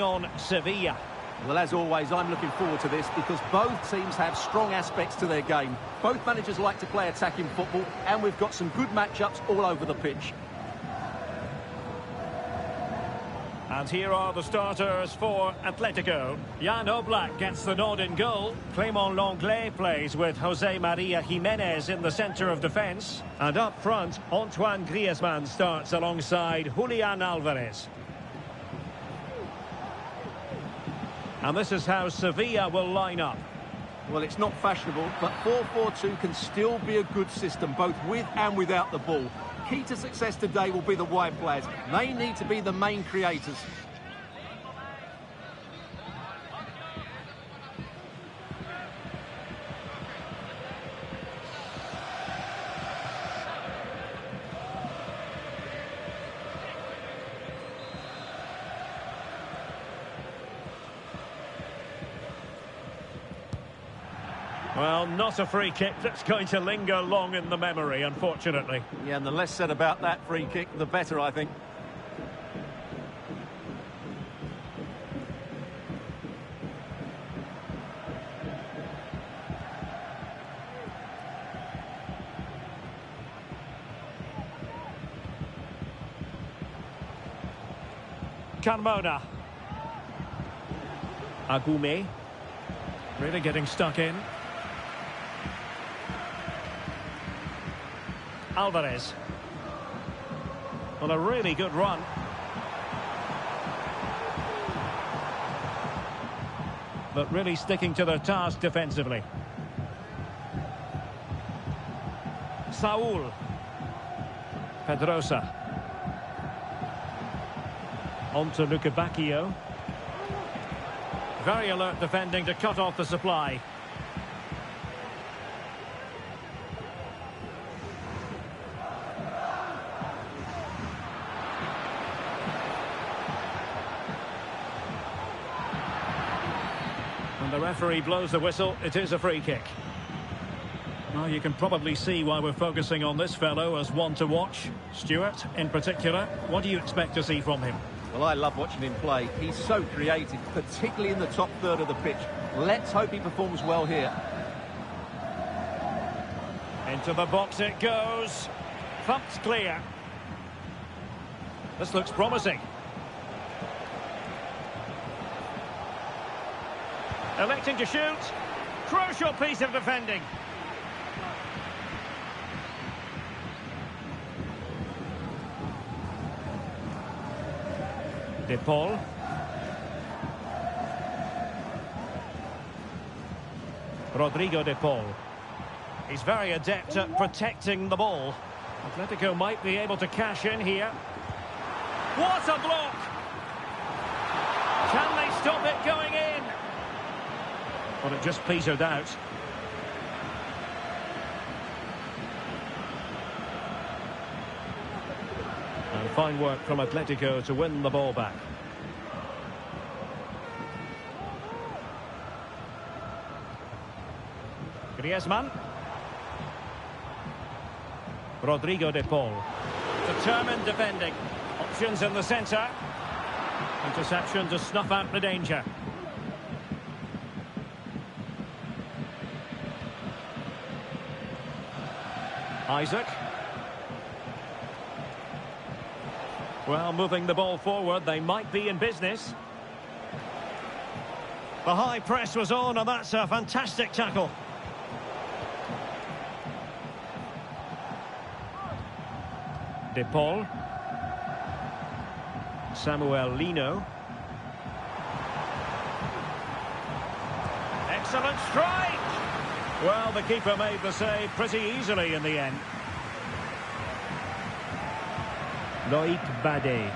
On Sevilla. Well, as always, I'm looking forward to this because both teams have strong aspects to their game. Both managers like to play attacking football, and we've got some good matchups all over the pitch. And here are the starters for Atletico. Jan Oblak gets the nod in goal. Clément Lenglet plays with Jose Maria Jimenez in the centre of defence. And up front, Antoine Griezmann starts alongside Julian Alvarez. And this is how Sevilla will line up. Well, it's not fashionable, but 4-4-2 can still be a good system, both with and without the ball. Key to success today will be the wide players. They need to be the main creators. Well, not a free kick that's going to linger long in the memory, unfortunately. Yeah, and the less said about that free kick, the better, I think. Carmona. Agume. Really getting stuck in. Alvarez. On a really good run. But really sticking to their task defensively. Saul. Pedrosa. On to Bacchio. Very alert defending to cut off the supply. And the referee blows the whistle. It is a free kick. Well, you can probably see why we're focusing on this fellow as one to watch. Stuart, in particular, what do you expect to see from him? Well, I love watching him play. He's so creative, particularly in the top third of the pitch. Let's hope he performs well here. Into the box it goes. Thumped clear. This looks promising. Electing to shoot. Crucial piece of defending. De Paul. Rodrigo De Paul. He's very adept at protecting the ball. Atletico might be able to cash in here. What a block! Can they stop it going in? But it just petered out. And fine work from Atletico to win the ball back. Griezmann. Rodrigo De Paul. Determined defending. Options in the centre. Interception to snuff out the danger. Isaac. Well, moving the ball forward, they might be in business. The high press was on, and that's a fantastic tackle. De Paul. Samuel Lino. Excellent strike! Well, the keeper made the save pretty easily in the end. Loic Bade.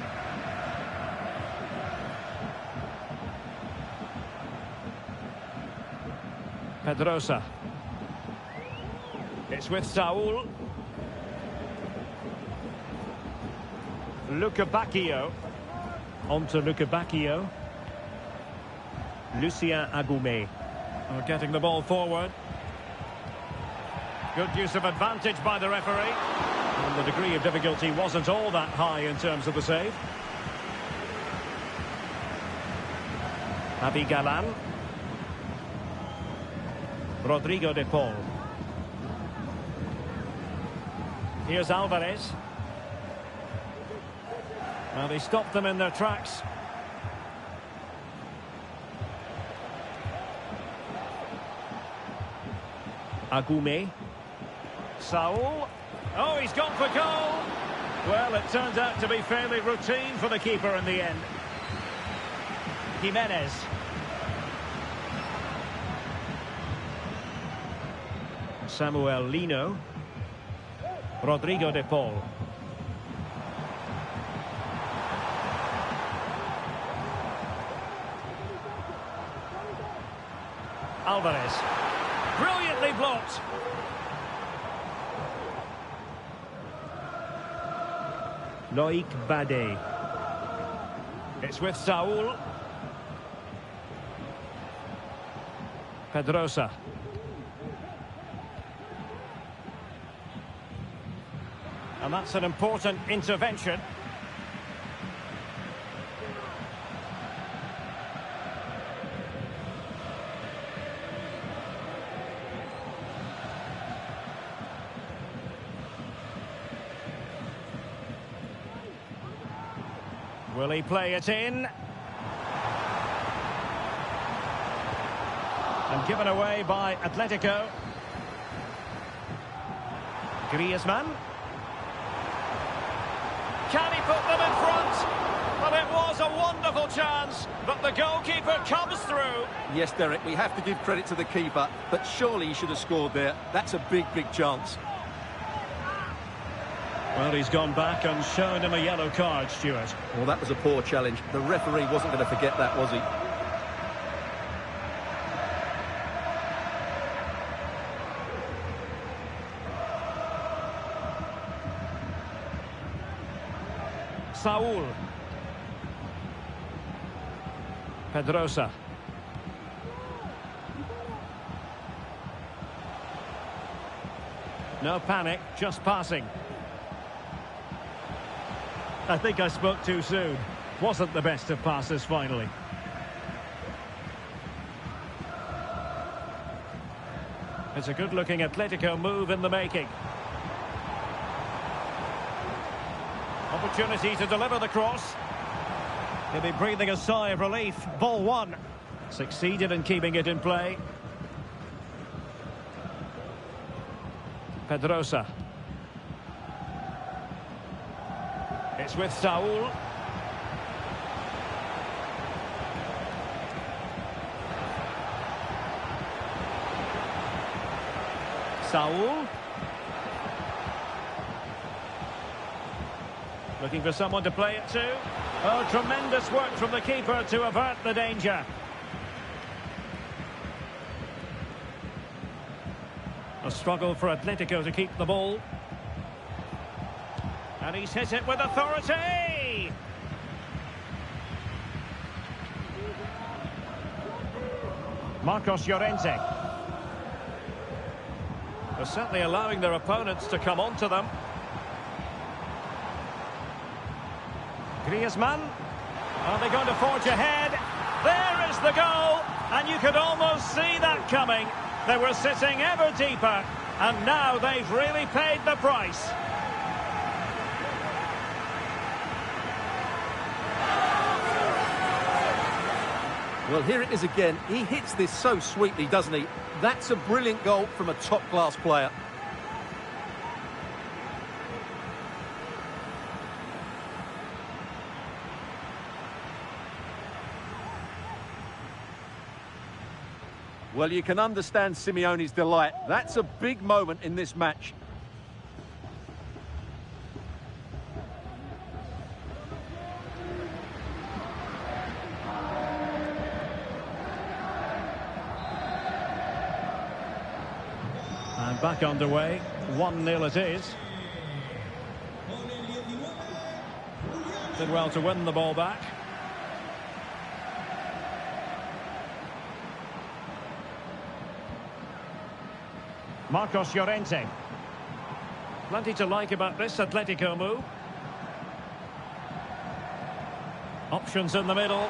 Pedrosa. It's with Saul. Bacchio. On to Bacchio. Lucien Agume. Getting the ball forward. Good use of advantage by the referee. And the degree of difficulty wasn't all that high in terms of the save. Abigalan. Rodrigo de Paul. Here's Alvarez. Well, they stopped them in their tracks. Agume. Saul. Oh, he's gone for goal. Well, it turns out to be fairly routine for the keeper in the end. Jimenez. Samuel Lino. Rodrigo de Paul. Alvarez. Brilliantly blocked. Loic Bade. It's with Saul. Pedrosa. And that's an important intervention. Will he play it in? And given away by Atletico. Griezmann. Can he put them in front? Well, it was a wonderful chance, but the goalkeeper comes through. Yes, Derek, we have to give credit to the keeper, but surely he should have scored there. That's a big, big chance. Well, he's gone back and shown him a yellow card, Stuart. Well, that was a poor challenge. The referee wasn't going to forget that, was he? Saul. Pedrosa. No panic, just passing. I think I spoke too soon. Wasn't the best of passes finally. It's a good-looking Atletico move in the making. Opportunity to deliver the cross. He'll be breathing a sigh of relief. Ball one. Succeeded in keeping it in play. Pedrosa. It's with Saul. Saul. Looking for someone to play it to. Oh, tremendous work from the keeper to avert the danger. A struggle for Atletico to keep the ball. And he's hit it with authority! Marcos Llorente. They're certainly allowing their opponents to come onto them. Griezmann. Are they going to forge ahead? There is the goal! And you could almost see that coming. They were sitting ever deeper. And now they've really paid the price. Well, here it is again. He hits this so sweetly, doesn't he? That's a brilliant goal from a top-class player. Well, you can understand Simeone's delight. That's a big moment in this match. And back underway, 1-0 it is. Did well to win the ball back. Marcos Llorente. Plenty to like about this Atletico move. Options in the middle.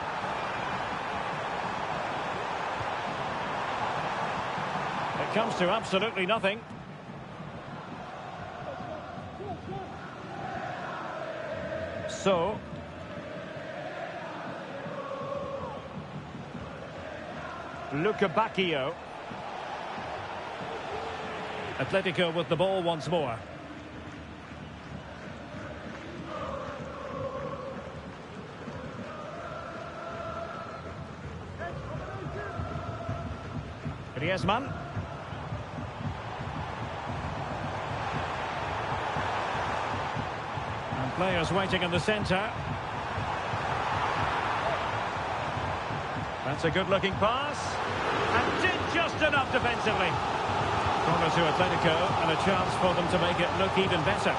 Comes to absolutely nothing. So, Luca Bacchio. Atletico with the ball once more. Griezmann. And players waiting in the centre. That's a good-looking pass. And did just enough defensively. Corner to Atletico, and a chance for them to make it look even better.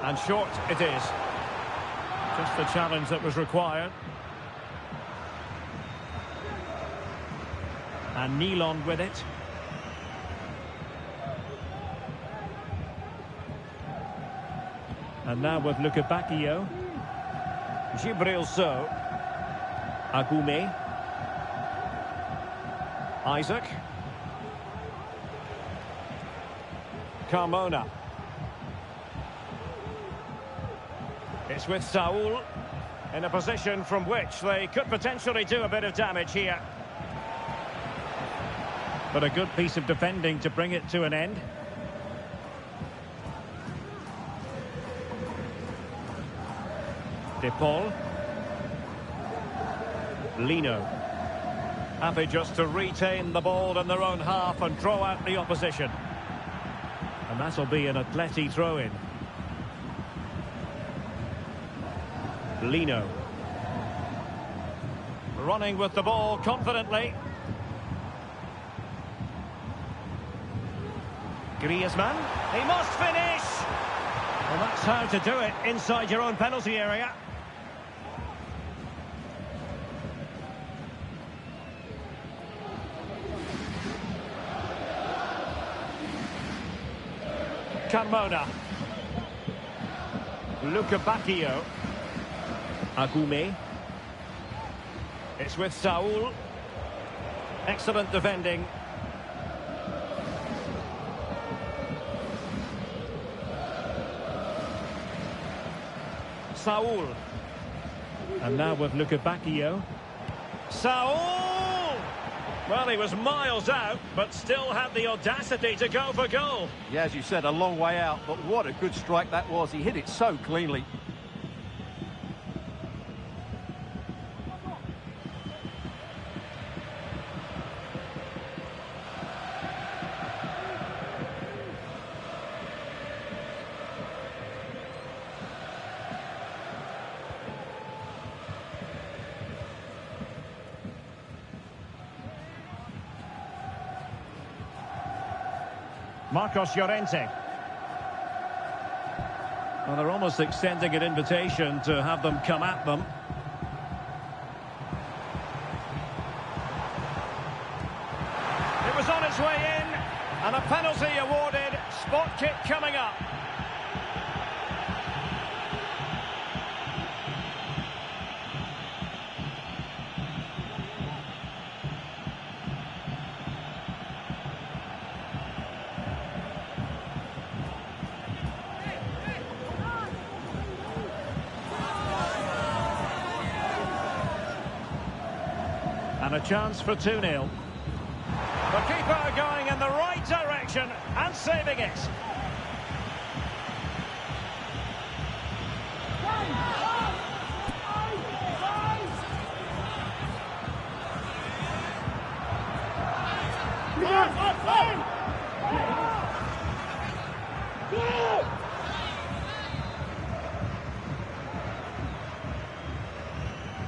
And short it is. Just the challenge that was required. And Nilon with it. And now with Luca Bacchio. Gibril So. Agume. Isaac. Carmona. It's with Saul. In a position from which they could potentially do a bit of damage here. But a good piece of defending to bring it to an end. De Paul. Lino. Happy just to retain the ball in their own half and draw out the opposition. And that'll be an Atleti throw-in. Lino. Running with the ball confidently. Griezmann. He must finish! Well, that's how to do it inside your own penalty area. Carmona. Luca Bacchio. Agume. It's with Saul. Excellent defending. Saul. And now with Luca Bacchio. Saul! Well, he was miles out, but still had the audacity to go for goal. Yeah, as you said, a long way out, but what a good strike that was. He hit it so cleanly. Marcos Llorente. Well, they're almost extending an invitation to have them come at them. It was on its way in, and a penalty awarded. Spot kick coming up. And a chance for 2-0. The keeper going in the right direction and saving it.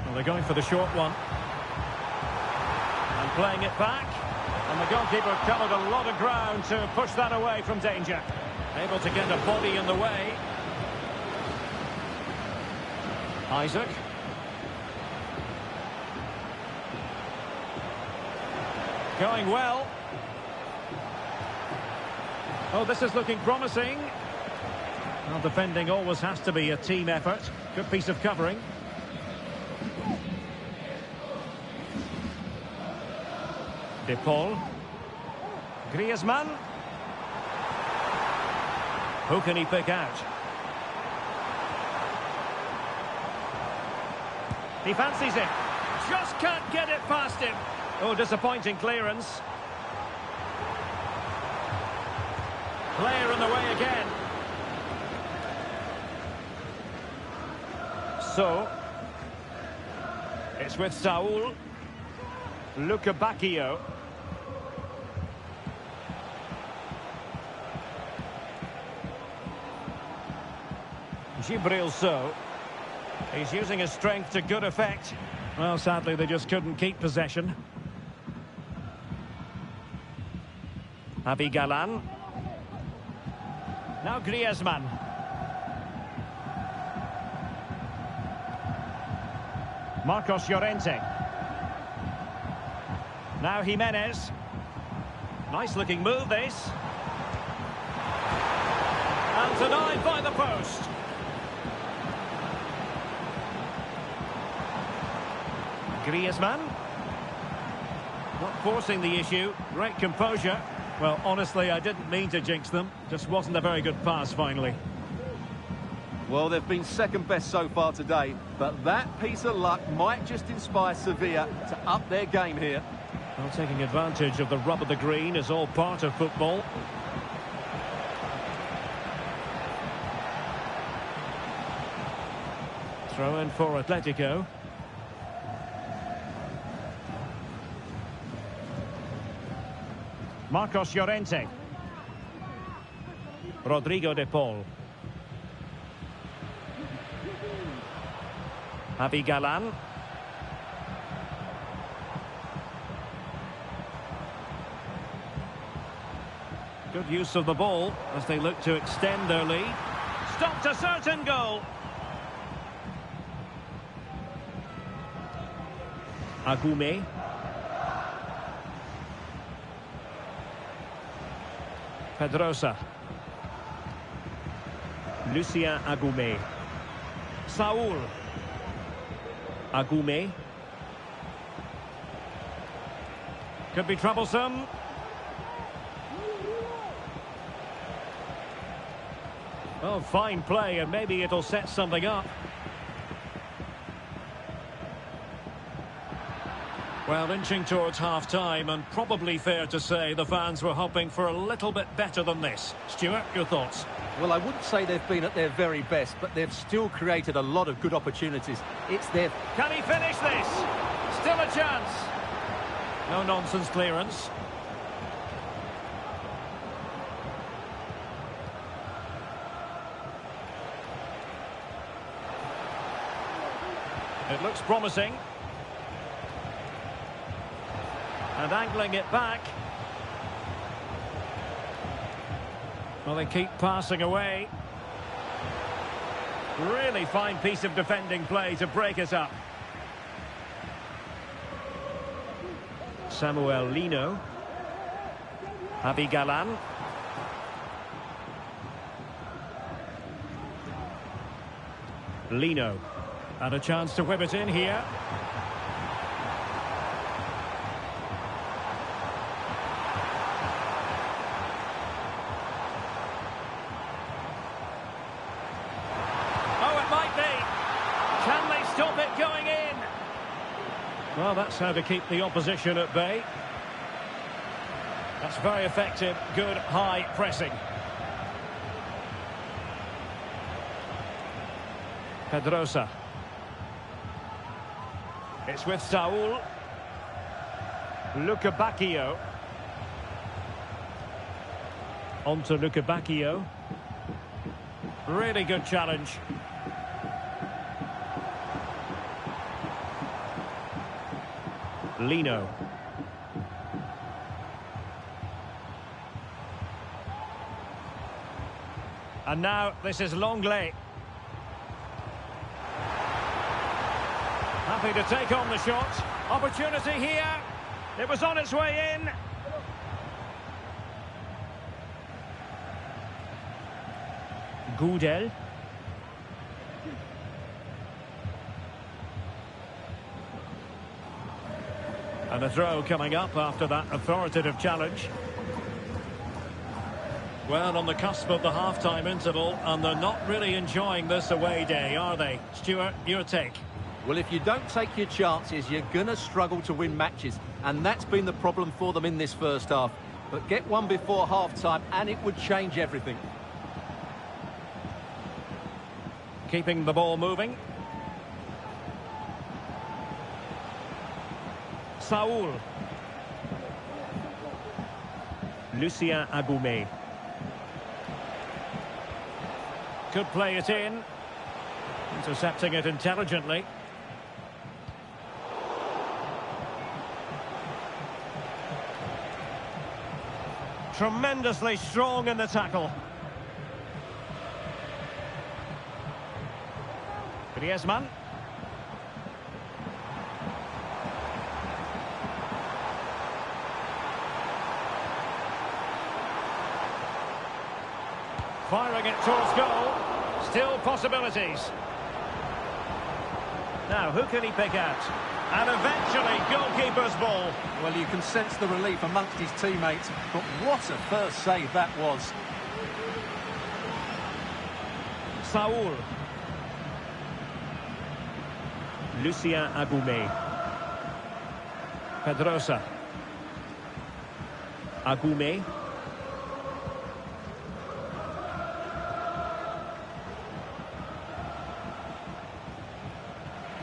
Well, they're going for the short one. Playing it back, and the goalkeeper covered a lot of ground to push that away from danger. Able to get a body in the way. Isaac. Going well. Oh, this is looking promising. Well, defending always has to be a team effort. Good piece of covering. De Paul. Griezmann. Who can he pick out? He fancies it. Just can't get it past him. Oh, disappointing clearance. Player in the way again. So, it's with Saul. Luca Bacchio. Gibril So. He's using his strength to good effect. Well, sadly, they just couldn't keep possession. Galan. Now Griezmann. Marcos Llorente. Now Jimenez. Nice looking move, this. And denied by the post. Griezmann. Not forcing the issue. Great composure. Well, honestly, I didn't mean to jinx them. Just wasn't a very good pass, finally. Well, they've been second best so far today, but that piece of luck might just inspire Sevilla to up their game here. Well, taking advantage of the rub of the green is all part of football. Throw in for Atletico. Marcos Llorente. Rodrigo de Paul. Galan. Good use of the ball as they look to extend their lead. Stopped a certain goal. Agume. Pedrosa. Lucien Agume. Saul. Agume. Could be troublesome. Oh, fine play, and maybe it'll set something up. Well, inching towards half-time, and probably fair to say the fans were hoping for a little bit better than this. Stuart, your thoughts? Well, I wouldn't say they've been at their very best, but they've still created a lot of good opportunities. It's their... Can he finish this? Still a chance. No nonsense clearance. It looks promising. And angling it back. Well, they keep passing away. Really fine piece of defending play to break us up. Samuel Lino. Galan. Lino. And a chance to whip it in here. Stop it going in. Well, that's how to keep the opposition at bay. That's very effective, good high pressing. Pedrosa. It's with Saul. Luca Bacchio. On to Luca Bacchio. Really good challenge. Lino. And now this is Longley. Happy to take on the shot. Opportunity here. It was on its way in. Gudel. And a throw coming up after that authoritative challenge. Well, on the cusp of the half-time interval, and they're not really enjoying this away day, are they? Stuart, your take. Well, if you don't take your chances, you're going to struggle to win matches. And that's been the problem for them in this first half. But get one before half-time and it would change everything. Keeping the ball moving. Saul. Lucien Agoumé. Could play it in. Intercepting it intelligently. Tremendously strong in the tackle. Griezmann. Firing it towards goal. Still possibilities. Now, who can he pick out? And eventually, goalkeeper's ball. Well, you can sense the relief amongst his teammates, but what a first save that was. Saul. Lucien Agoumé. Pedrosa. Agoumé.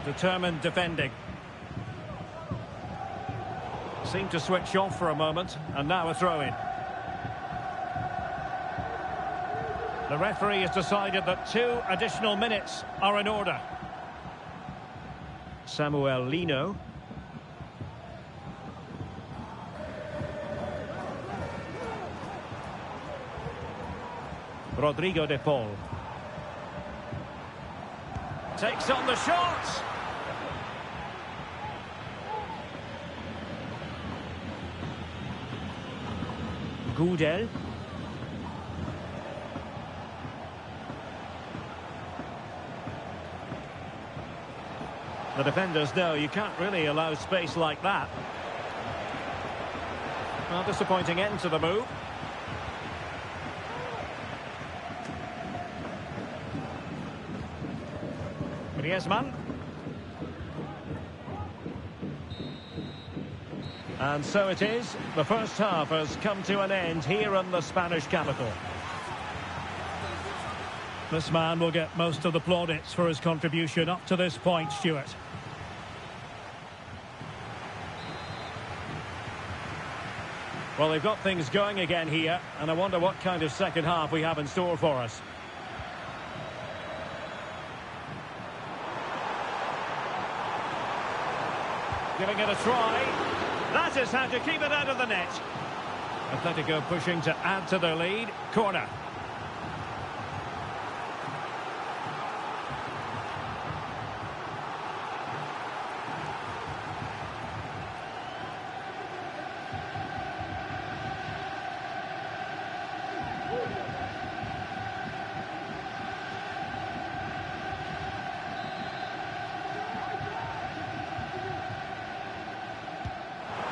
Determined defending. Seemed to switch off for a moment, and now a throw-in. The referee has decided that 2 additional minutes are in order. Samuel Lino. Rodrigo de Paul. Takes on the shot. Gudel. The defenders know you can't really allow space like that. Well, disappointing end to the move. Griezmann. And so it is. The first half has come to an end here in the Spanish capital. This man will get most of the plaudits for his contribution up to this point, Stuart. Well, they've got things going again here, and I wonder what kind of second half we have in store for us. Giving it a try. That is how to keep it out of the net. Atletico pushing to add to their lead. Corner.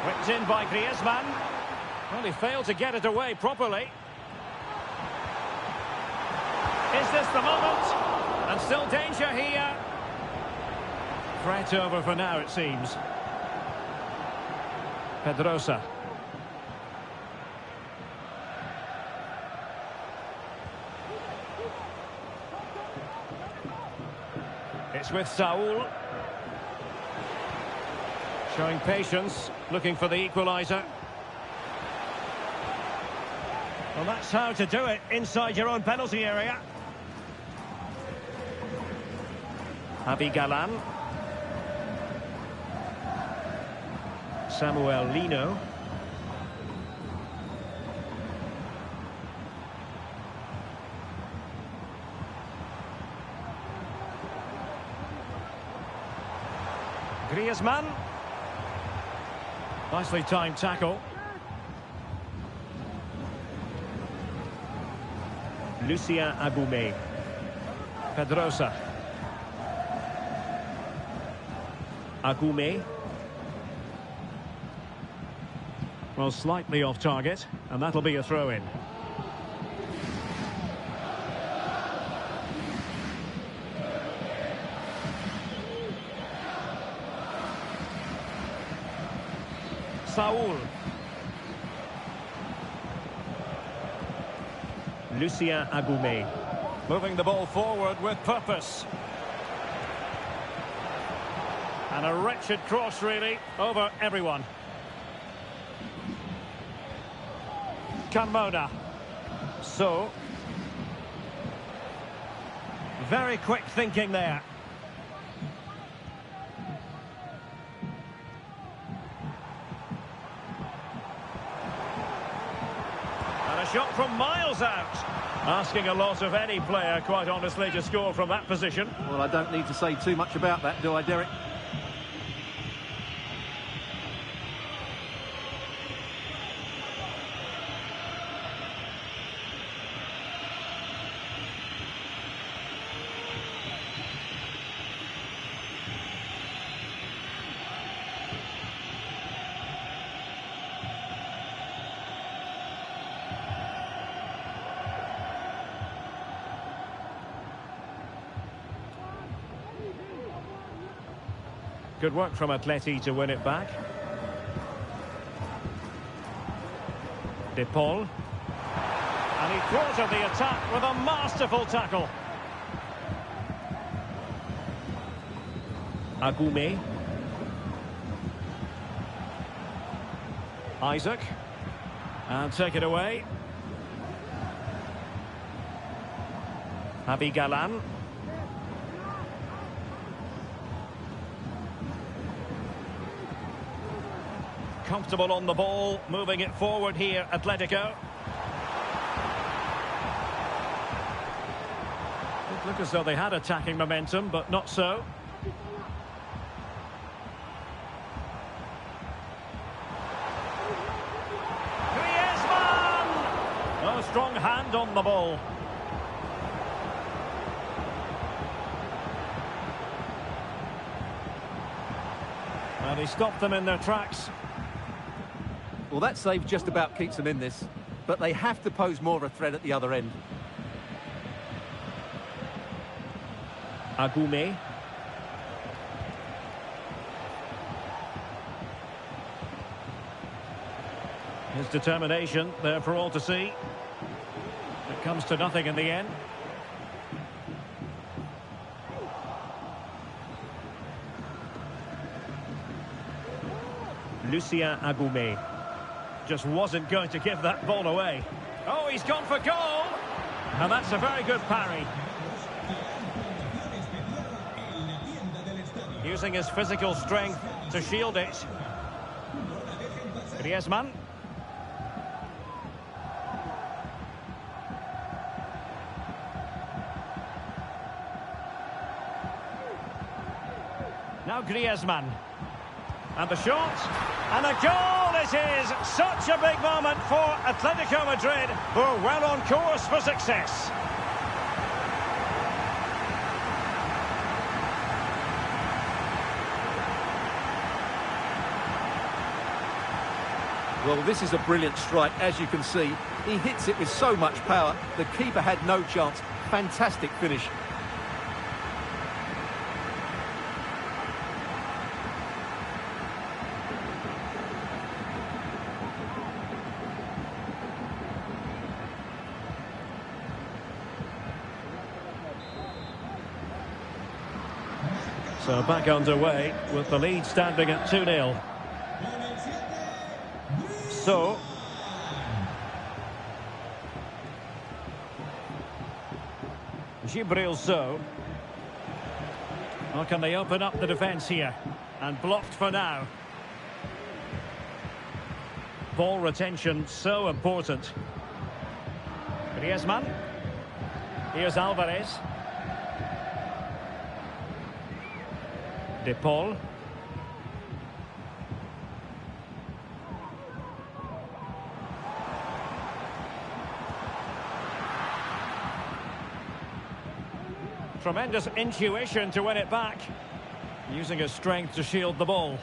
Whipped in by Griezmann. Well, he failed to get it away properly. Is this the moment? And still danger here. Threat over for now, it seems. Pedrosa. It's with Saul. Showing patience, looking for the equaliser. Well, that's how to do it inside your own penalty area. Javi Galan. Samuel Lino. Griezmann. Nicely timed tackle. Lucien Agoumé. Pedrosa. Agume. Well, slightly off target, and that'll be a throw-in. Saul. Lucien Agume. Moving the ball forward with purpose. And a wretched cross, really, over everyone. Carmona. So. Very quick thinking there. And a shot from miles out. Asking a lot of any player, quite honestly, to score from that position. Well, I don't need to say too much about that, do I, Derek? Good work from Atleti to win it back. De Paul. And he thwarted the attack with a masterful tackle. Agume. Isaac. And take it away. Javi Galan. Comfortable on the ball, moving it forward here, Atletico. It looked as though they had attacking momentum, but not so. Griezmann! A strong hand on the ball. And he stopped them in their tracks. Well, that save just about keeps them in this, but they have to pose more of a threat at the other end. Agume. His determination there for all to see. It comes to nothing in the end. Lucien Agume. Just wasn't going to give that ball away. Oh, he's gone for goal! And that's a very good parry. Using his physical strength to shield it. Griezmann. Now Griezmann. And the shot, and a goal it is! Such a big moment for Atletico Madrid, who are well on course for success. Well, this is a brilliant strike, as you can see. He hits it with so much power, the keeper had no chance. Fantastic finish. So back underway with the lead standing at 2-0. So Gibril So. Or can they open up the defence here? And blocked for now. Ball retention so important. Griezmann. Here's Alvarez. De Paul. Tremendous intuition to win it back. Using his strength to shield the ball.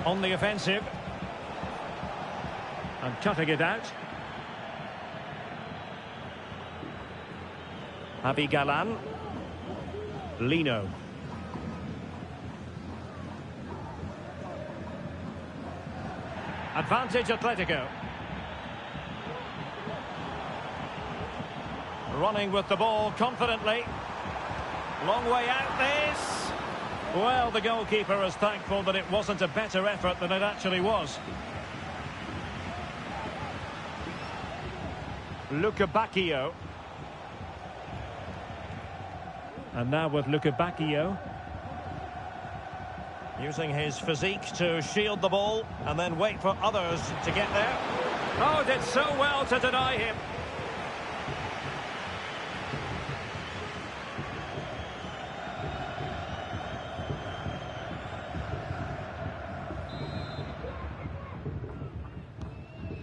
On the offensive. And cutting it out. Javi Galan. Lino. Advantage Atletico. Running with the ball confidently. Long way out this. Well, the goalkeeper is thankful that it wasn't a better effort than it actually was. Luca Bacchio. And now with Luca Bacchio. Using his physique to shield the ball and then wait for others to get there. Oh, did so well to deny him.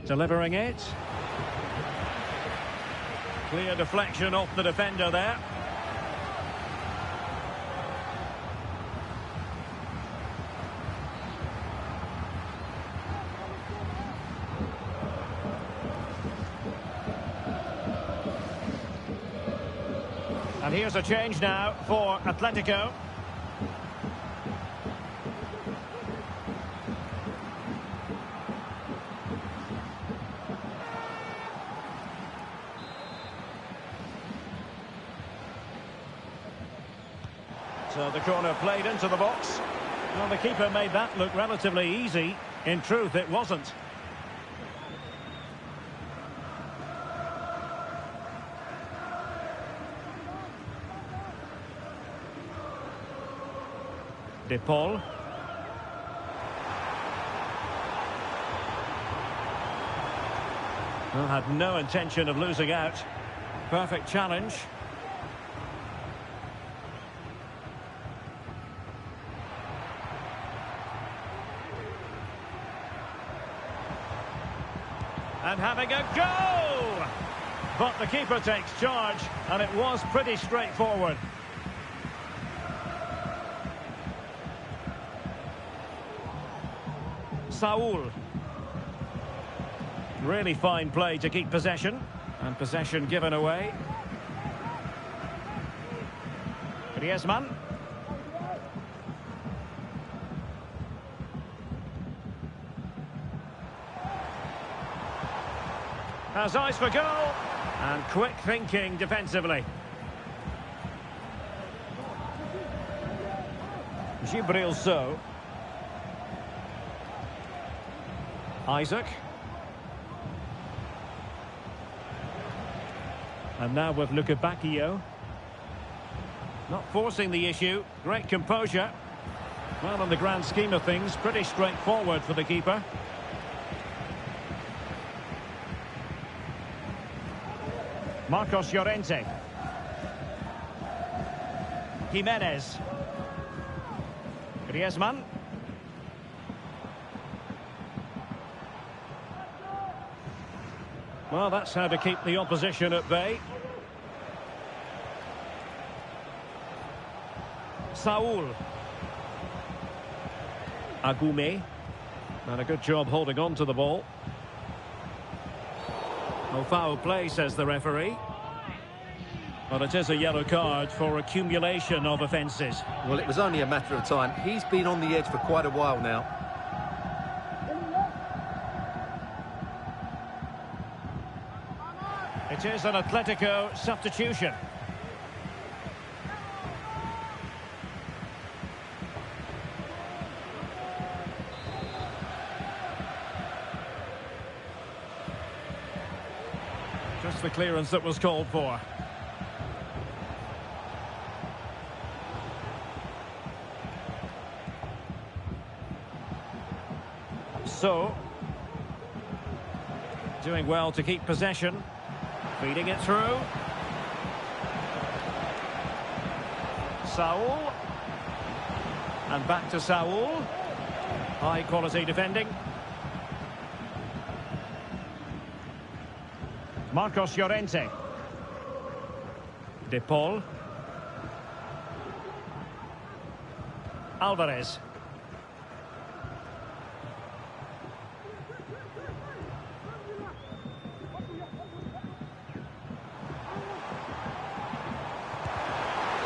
Delivering it. Clear deflection off the defender there. And here's a change now for Atletico. So the corner played into the box. Well, the keeper made that look relatively easy. In truth, it wasn't. De Paul. Well, had no intention of losing out. Perfect challenge. And having a go! But the keeper takes charge, and it was pretty straightforward. Saul. Really fine play to keep possession. And possession given away. Griezmann. Has eyes for goal. And quick thinking defensively. Gibril So. Isaac. And now with Luca Bacchio. Not forcing the issue. Great composure. Well, in the grand scheme of things, pretty straightforward for the keeper. Marcos Llorente. Jimenez. Griezmann. Well, that's how to keep the opposition at bay. Saul. Agume. And a good job holding on to the ball. No foul play, says the referee. But it is a yellow card for accumulation of offences. Well, it was only a matter of time. He's been on the edge for quite a while now. It is an Atletico substitution. Just the clearance that was called for. So, doing well to keep possession. Feeding it through. Saul. And back to Saul. High quality defending. Marcos Llorente. De Paul. Alvarez.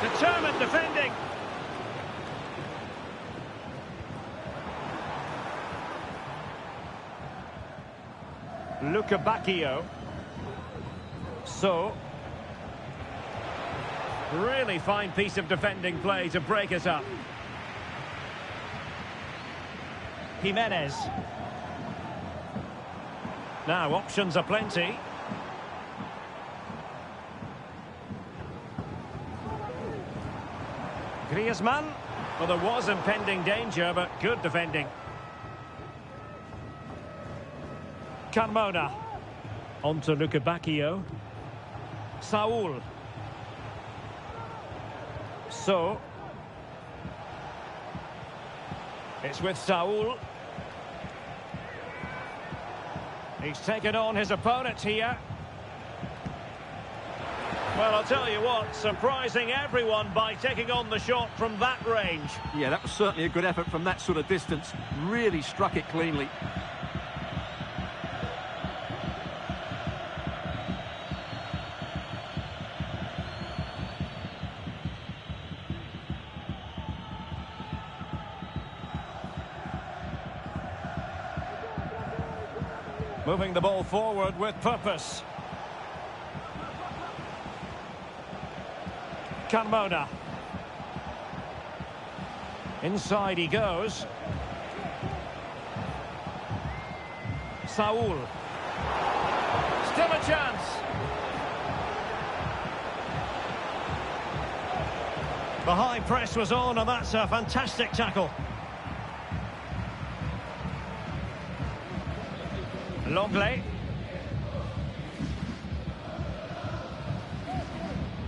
Determined defending. Luca Bacchio. So, really fine piece of defending play to break us up. Jimenez. Now, options are plenty. Griezmann. Well, there was impending danger, but good defending. Carmona. On to Luca Bacchio. Saul. So. It's with Saul. He's taken on his opponent here. Well, I'll tell you what, surprising everyone by taking on the shot from that range. Yeah, that was certainly a good effort from that sort of distance. Really struck it cleanly. Moving the ball forward with purpose. Carmona. Inside he goes. Saul. Still a chance. The high press was on, and that's a fantastic tackle. Longley.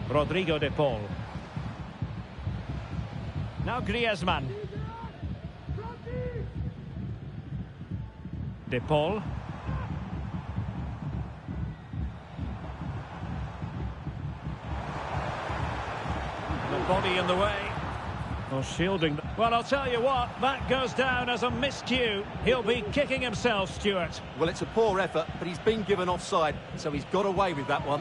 Rodrigo de Paul. Now Griezmann. De Paul. The body in the way. Oh, shielding. Well, I'll tell you what, that goes down as a miscue. He'll be kicking himself, Stuart. Well, it's a poor effort, but he's been given offside, so he's got away with that one.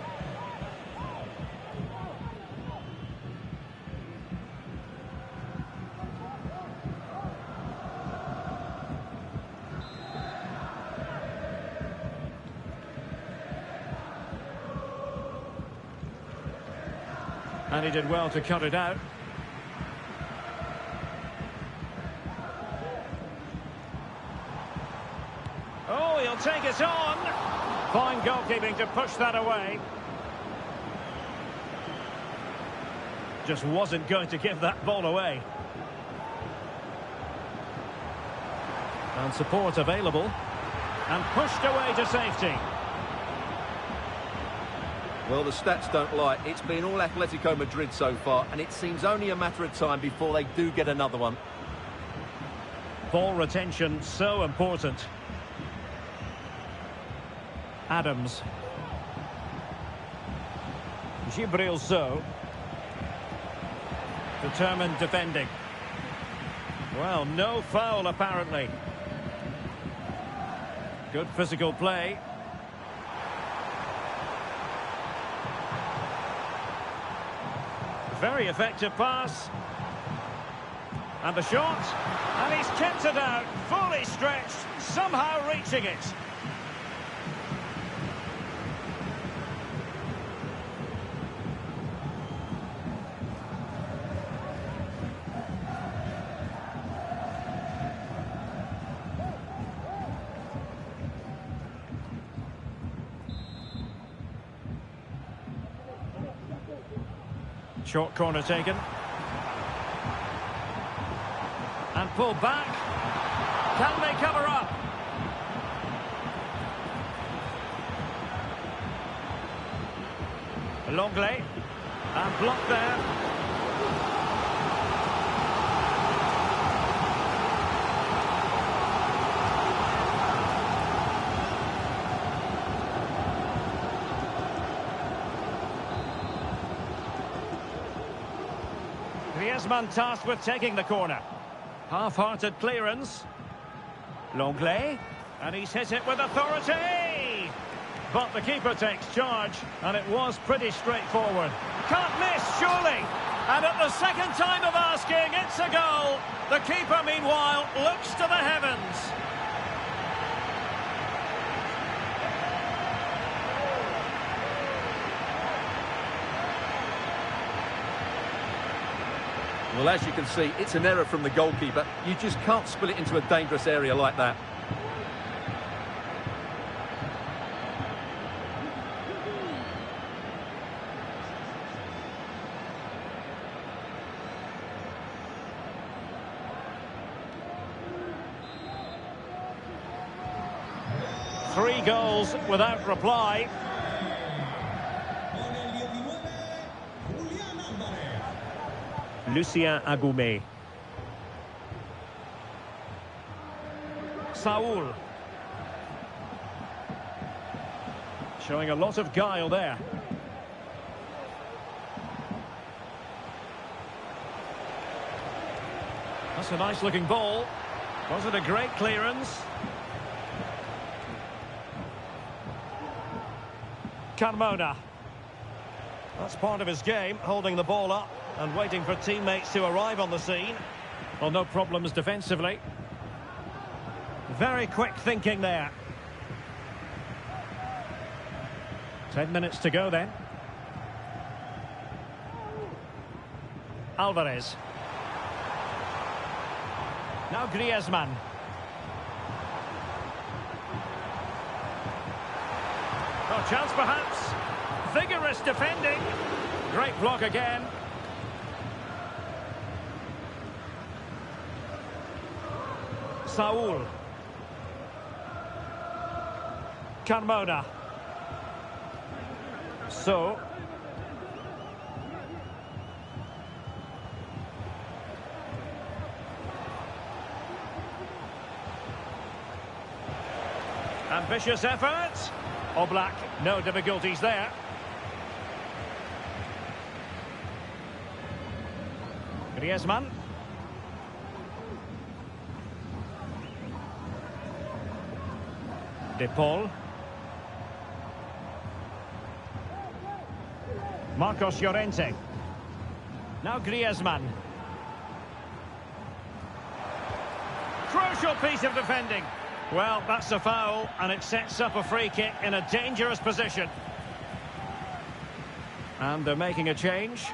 And he did well to cut it out. Oh, he'll take it on. Fine goalkeeping to push that away. Just wasn't going to give that ball away. And support available. And pushed away to safety. Well, the stats don't lie. It's been all Atletico Madrid so far, and it seems only a matter of time before they do get another one. Ball retention so important. Adams. Gibril So. Determined defending. Well, no foul apparently. Good physical play. Very effective pass. And the shot. And he's kept it out. Fully stretched. Somehow reaching it. Short corner taken. And pulled back. Can they cover up? Longley. And blocked there. Griezmann tasked with taking the corner. Half-hearted clearance. Longley. And he's hit it with authority! But the keeper takes charge, and it was pretty straightforward. Can't miss, surely! And at the second time of asking, it's a goal. The keeper, meanwhile, looks to the heavens. Well, as you can see, it's an error from the goalkeeper. You just can't spill it into a dangerous area like that. Three goals without reply. Lucien Agoumé. Saul. Showing a lot of guile there. That's a nice looking ball. Was it a great clearance? Carmona. That's part of his game, holding the ball up and waiting for teammates to arrive on the scene. Well, no problems defensively. Very quick thinking there. 10 minutes to go then. Alvarez. Now Griezmann. Oh, chance perhaps. Vigorous defending. Great block again. Saul. Carmona. So. Ambitious effort. Oblak, no difficulties there. Griezmann. De Paul. Marcos Llorente. Now Griezmann. Crucial piece of defending. Well, that's a foul, and it sets up a free kick in a dangerous position. And they're making a change.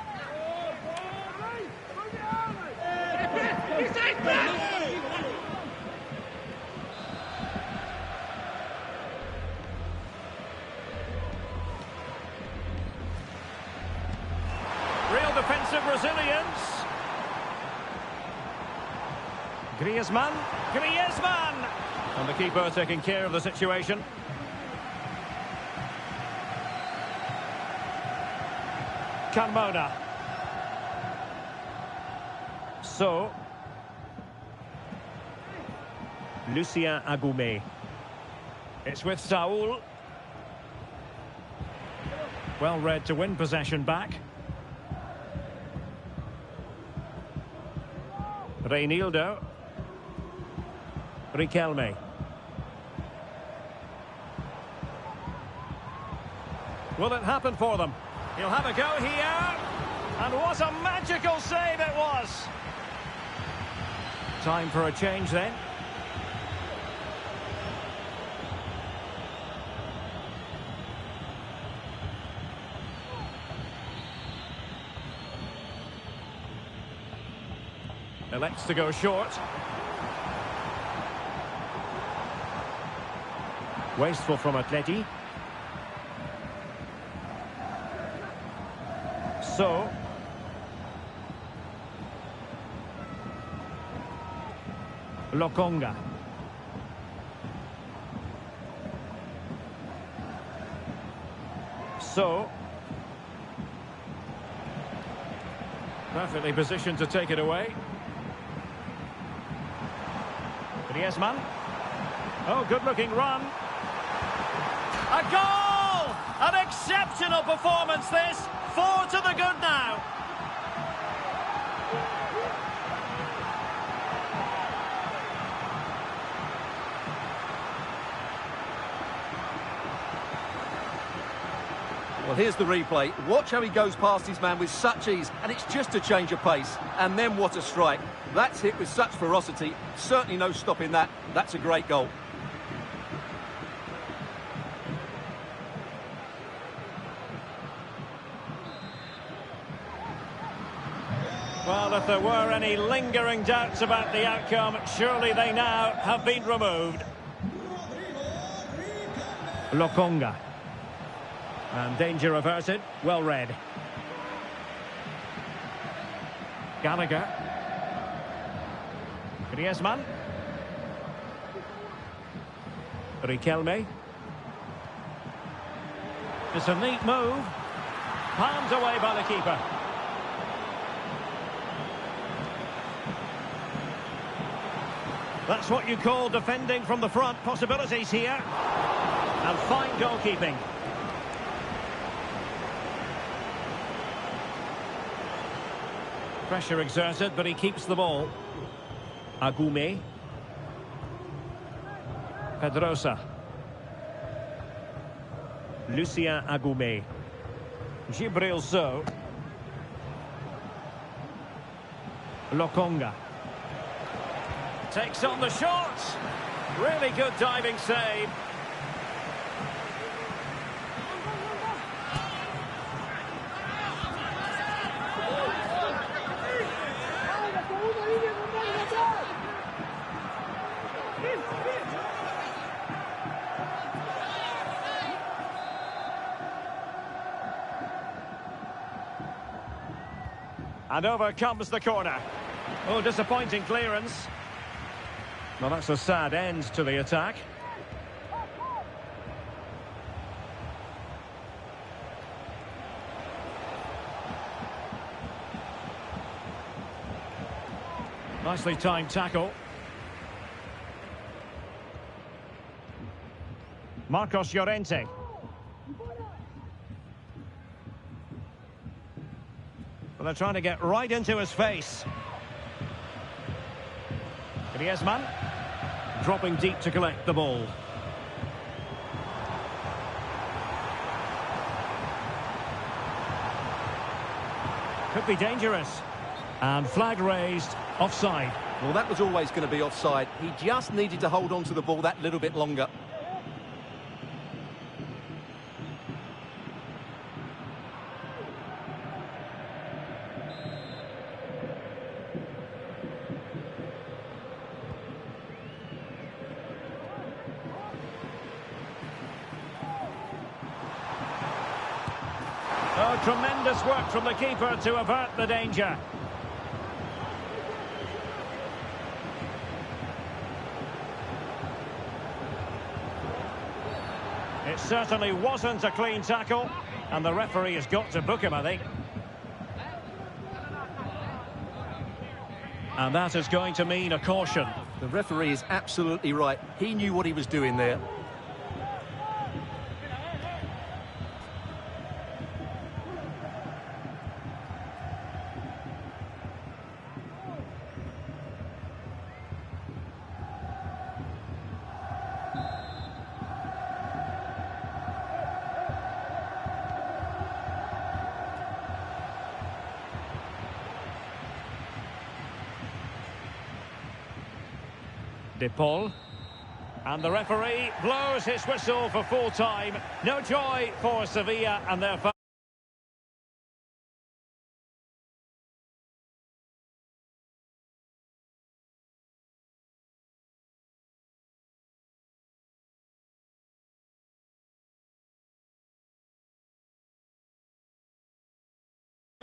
Real defensive resilience. Griezmann. Griezmann! And the keeper taking care of the situation. Carmona. So. Lucien Agoumé. It's with Saul. Well read to win possession back. Reinildo. Riquelme. Will it happen for them? He'll have a go here. And what a magical save it was. Time for a change then. Elects to go short. Wasteful from Atleti. So. Lokonga. So. Perfectly positioned to take it away. Griezmann. Oh, good-looking run. A goal! An exceptional performance, this. 4 to the good now. Well, here's the replay. Watch how he goes past his man with such ease, and it's just a change of pace. And then what a strike. That's hit with such ferocity. Certainly no stopping that. That's a great goal. Well, if there were any lingering doubts about the outcome, surely they now have been removed. Lokonga. And danger averted. Well read. Gallagher. Griezmann. Riquelme. It's a neat move. Palmed away by the keeper. That's what you call defending from the front. Possibilities here. And fine goalkeeping. Pressure exerted, but he keeps the ball. Agume. Pedrosa. Lucien Agume. Gibril So. Lokonga. Takes on the shot. Really good diving save. And over comes the corner. Oh, disappointing clearance. Well, that's a sad end to the attack. Nicely timed tackle. Marcos Llorente. Well, they're trying to get right into his face. Griezmann. Dropping deep to collect the ball. Could be dangerous. And flag raised, offside. Well, that was always going to be offside. He just needed to hold on to the ball that little bit longer. Oh, tremendous work from the keeper to avert the danger. It certainly wasn't a clean tackle, and the referee has got to book him, I think. And that is going to mean a caution. The referee is absolutely right. He knew what he was doing there. De Paul. And the referee blows his whistle for full time. No joy for Sevilla and their fans.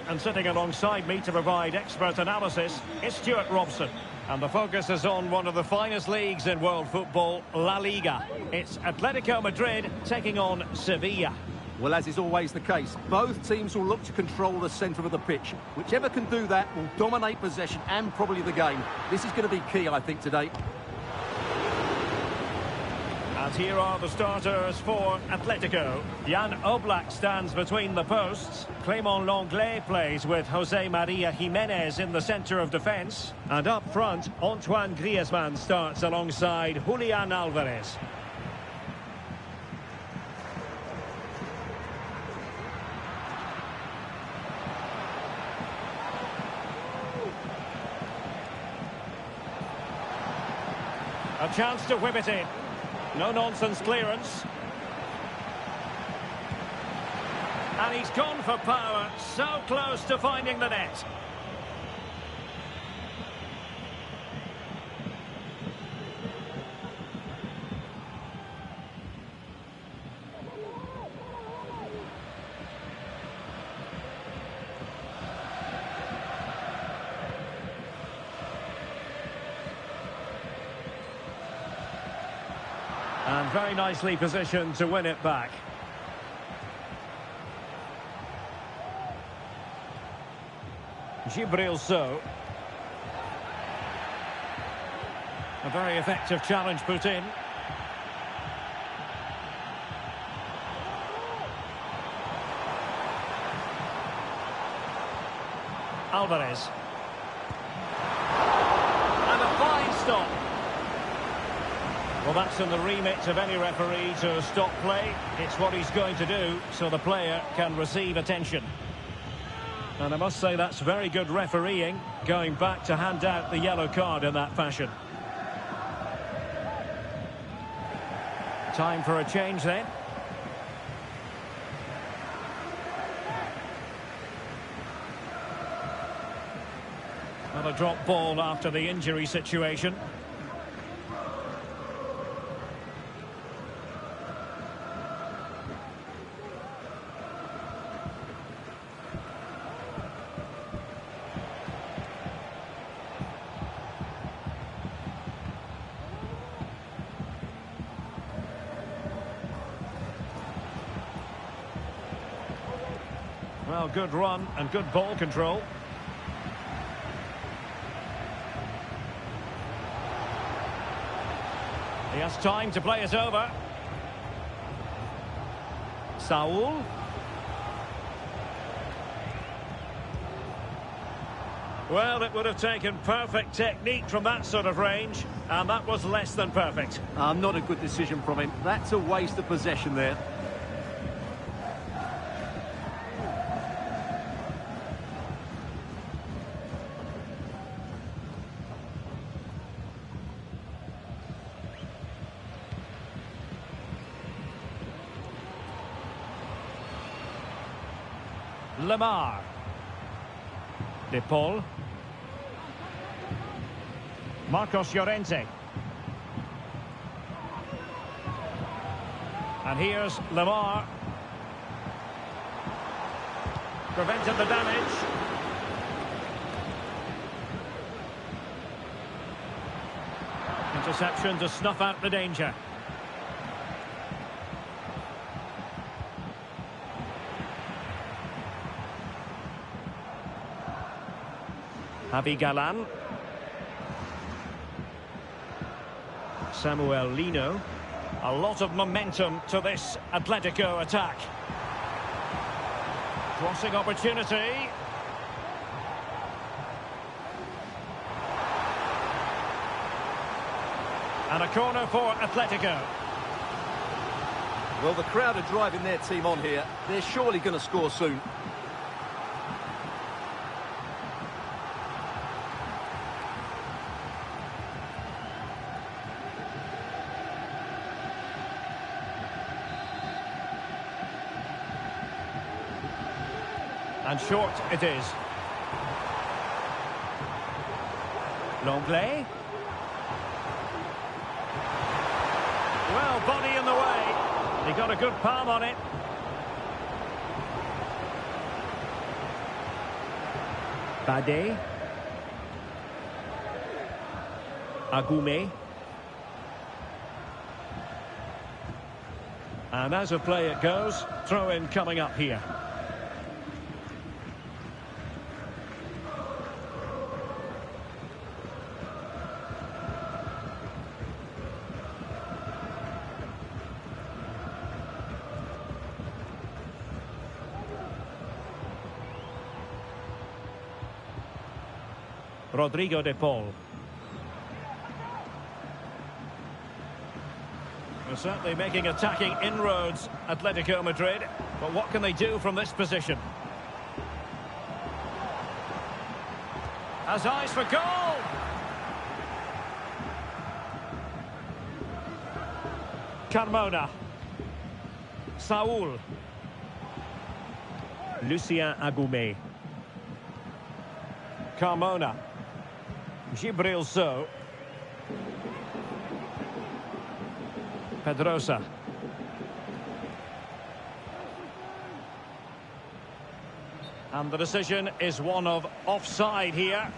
And sitting alongside me to provide expert analysis is Stuart Robson. And the focus is on one of the finest leagues in world football, La Liga. It's Atletico Madrid taking on Sevilla. Well, as is always the case, both teams will look to control the centre of the pitch. Whichever can do that will dominate possession and probably the game. This is going to be key, I think, today. And here are the starters for Atletico. Jan Oblak stands between the posts. Clément Lenglet plays with Jose Maria Jimenez in the centre of defence. And up front, Antoine Griezmann starts alongside Julian Alvarez. A chance to whip it in. No-nonsense clearance. And he's gone for power, so close to finding the net. And very nicely positioned to win it back. Gibril So. A very effective challenge put in. Alvarez. And a fine stop. Well, that's in the remit of any referee to stop play. It's what he's going to do, so the player can receive attention. And I must say that's very good refereeing, going back to hand out the yellow card in that fashion. Time for a change then. And a drop ball after the injury situation. Well, good run and good ball control. He has time to play it over. Saul. Well, it would have taken perfect technique from that sort of range, and that was less than perfect. Not a good decision from him. That's a waste of possession there. Lemar. De Paul. Marcos Llorente. And here's Lemar. Prevented the damage. Interception to snuff out the danger. Javi Galan. Samuel Lino. A lot of momentum to this Atletico attack. Crossing opportunity. And a corner for Atletico. Well, the crowd are driving their team on here. They're surely going to score soon. And short it is. Longley. Well, body in the way. He got a good palm on it. Bade. Agume. And as a play it goes, throw in coming up here. Rodrigo de Paul. They're certainly making attacking inroads, Atletico Madrid. But what can they do from this position? Has eyes for goal! Carmona. Saul. Lucien Agoume. Carmona. Gibril So. Pedrosa. And the decision is one of offside here.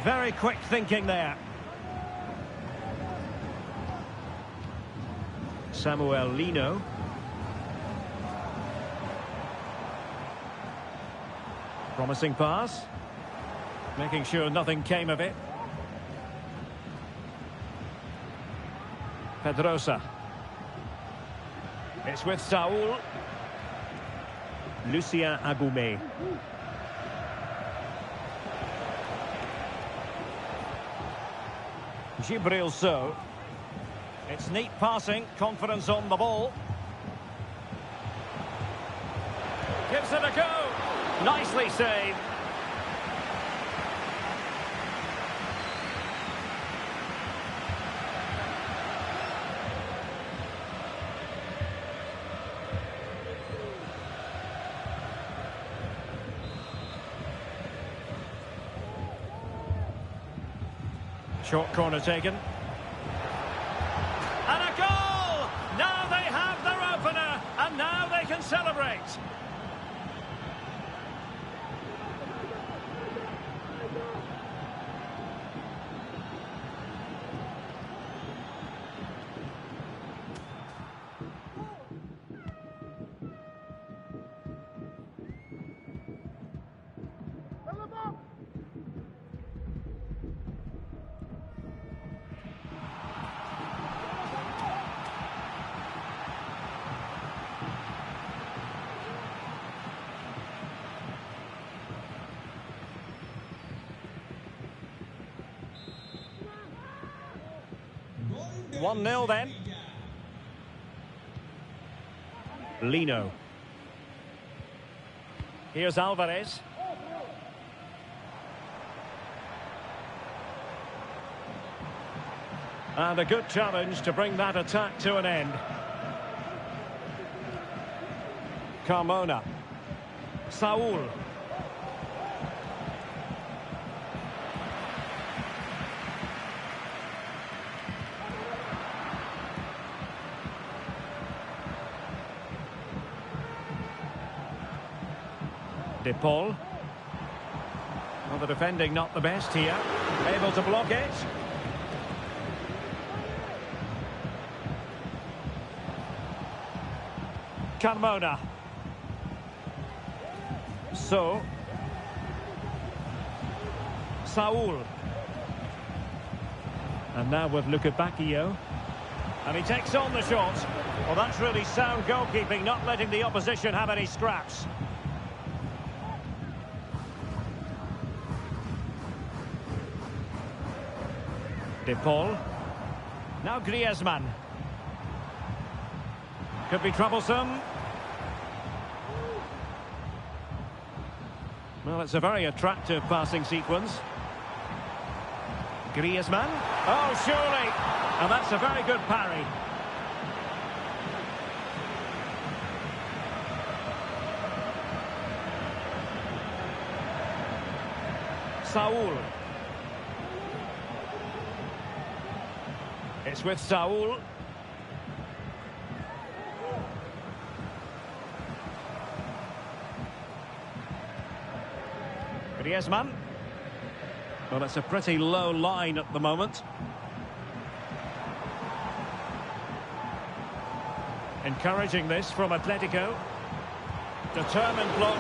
Very quick thinking there. Samuel Lino. Promising pass. Making sure nothing came of it. Pedrosa. It's with Saul. Lucien Agoume. Gibril So. It's neat passing, confidence on the ball. Gives it a go. Nicely saved. Short corner taken. And a goal! Now they have their opener, and now they can celebrate. One 1-0 then. Lino. Here's Alvarez. And a good challenge to bring that attack to an end. Carmona. Saul. De Paul. Well, the defending not the best here. Able to block it. Carmona. So. Saul. And now with Luca Bacchio. And he takes on the shot. Well, that's really sound goalkeeping, not letting the opposition have any scraps. De Paul. Now Griezmann. Could be troublesome. Well, it's a very attractive passing sequence. Griezmann. Oh, surely. And that's a very good parry. Saul. It's with Saul. Griezmann. Well, it's a pretty low line at the moment. Encouraging this from Atletico. Determined block.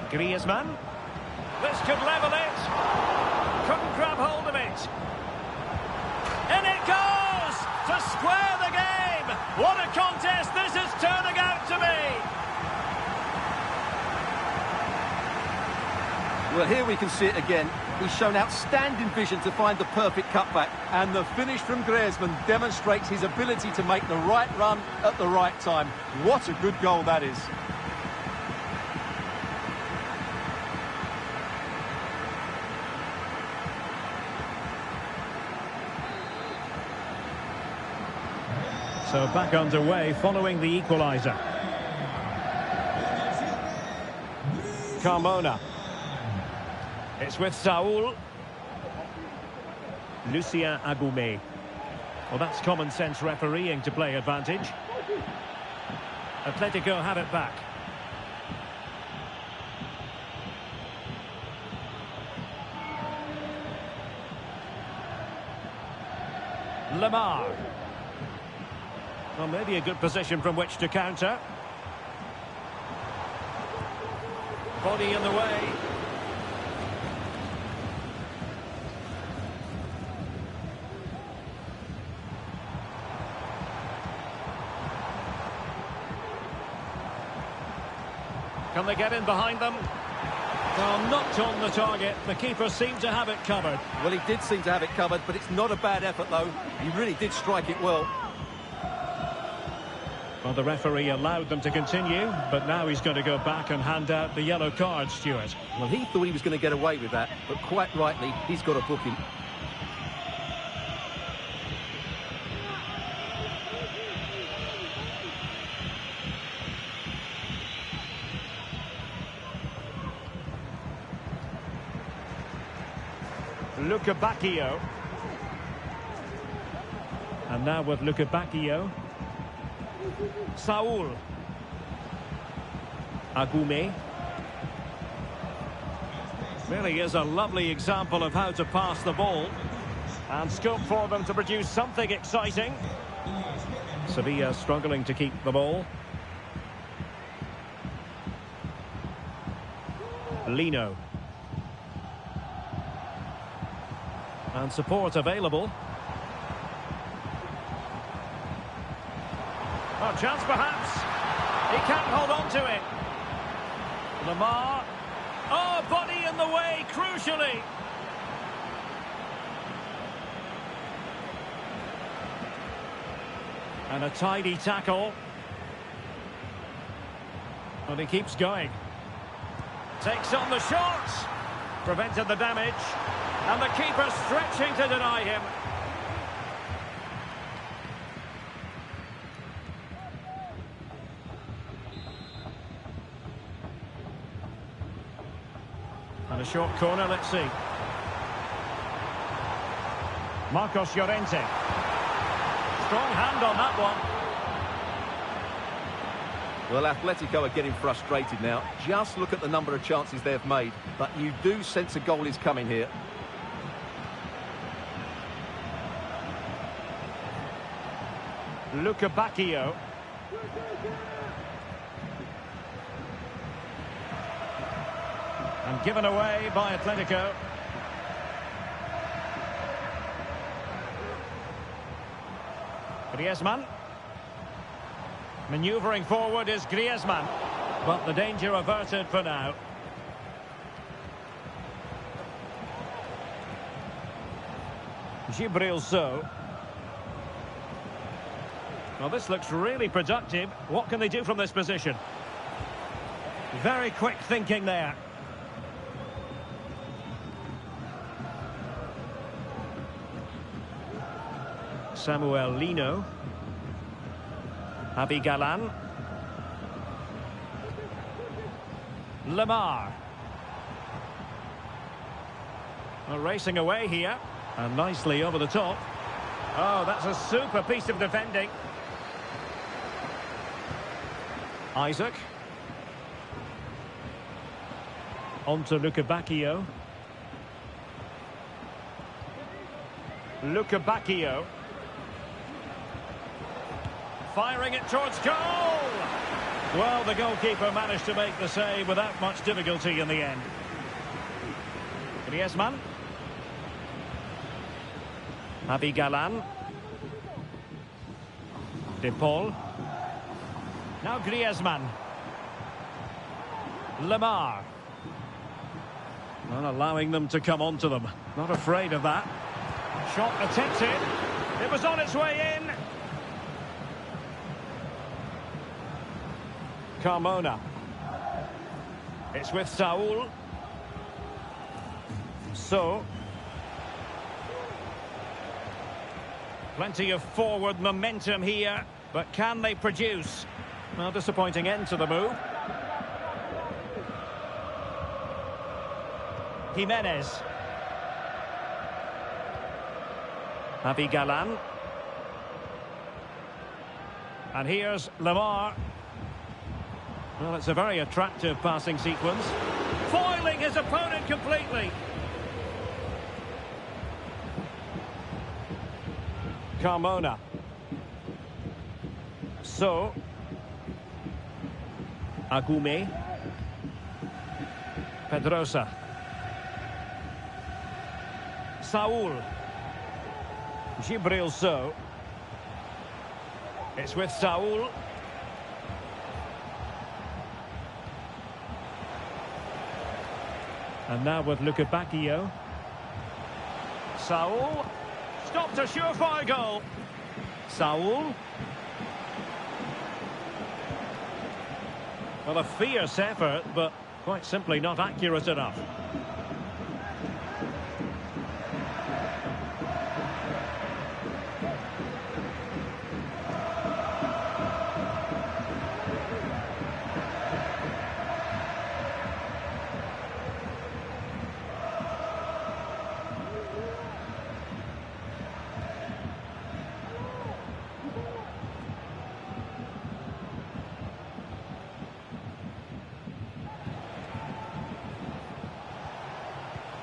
Griezmann. This could level it. Couldn't grab hold of it. In it goes to square the game. What a contest this is turning out to be. Well, here we can see it again. He's shown outstanding vision to find the perfect cutback. And the finish from Griezmann demonstrates his ability to make the right run at the right time. What a good goal that is. So back underway following the equaliser. Carmona. It's with Saul. Lucien Agoumé. Well, that's common sense refereeing to play advantage. Atletico have it back. Lamar. Well, maybe a good position from which to counter. Body in the way. Can they get in behind them? Well, not on the target. The keeper seemed to have it covered. Well, he did seem to have it covered, but it's not a bad effort, though. He really did strike it well. Well, the referee allowed them to continue, but now he's going to go back and hand out the yellow card, Stuart. Well, he thought he was going to get away with that, but quite rightly, he's got a booking. Luca Bacchio. And now with Luca Bacchio. Saul. Agoumé. Really is a lovely example of how to pass the ball. And scope for them to produce something exciting. Sevilla struggling to keep the ball. Lino. And support available. Oh, chance perhaps. He can't hold on to it. Lamar. Oh, body in the way, crucially. And a tidy tackle. And he keeps going. Takes on the shot. Prevented the damage. And the keeper stretching to deny him. And a short corner, let's see. Marcos Llorente. Strong hand on that one. Well, Atletico are getting frustrated now. Just look at the number of chances they've made. But you do sense a goal is coming here. Luca Bacchio. And given away by Atletico. Griezmann. Manoeuvring forward is Griezmann. But the danger averted for now. Gibril So. Well, this looks really productive. What can they do from this position? Very quick thinking there. Samuel Lino. Javi Galan. Lamar. Well, racing away here. And nicely over the top. Oh, that's a super piece of defending. Isaac. On to Luca Bacchio. Luca Bacchio. Firing it towards goal! Well, the goalkeeper managed to make the save without much difficulty in the end. Griezmann. Javi Galan. De Paul. Now Griezmann. Lamar. Not allowing them to come onto them. Not afraid of that. Shot attempted. It was on its way in. Carmona. It's with Saul. So. Plenty of forward momentum here, but can they produce? Well, disappointing end to the move. Jimenez. Javi Galan. And here's Lamar. Well, it's a very attractive passing sequence. Foiling his opponent completely. Carmona. So. Agume. Pedrosa. Saul. Gibril So. It's with Saul. And now with Luca Bacchio. Saul. Stopped a surefire goal. Saul. Well, a fierce effort, but quite simply not accurate enough.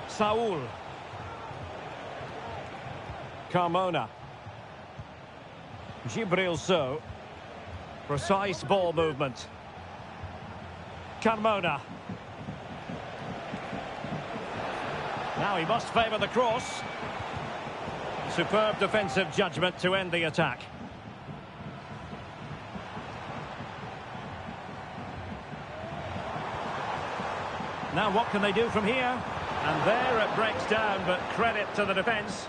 Saul. Carmona. Gibril So. Precise ball movement. Carmona. Now he must favour the cross. Superb defensive judgment to end the attack. Now what can they do from here? And there it breaks down, but credit to the defence.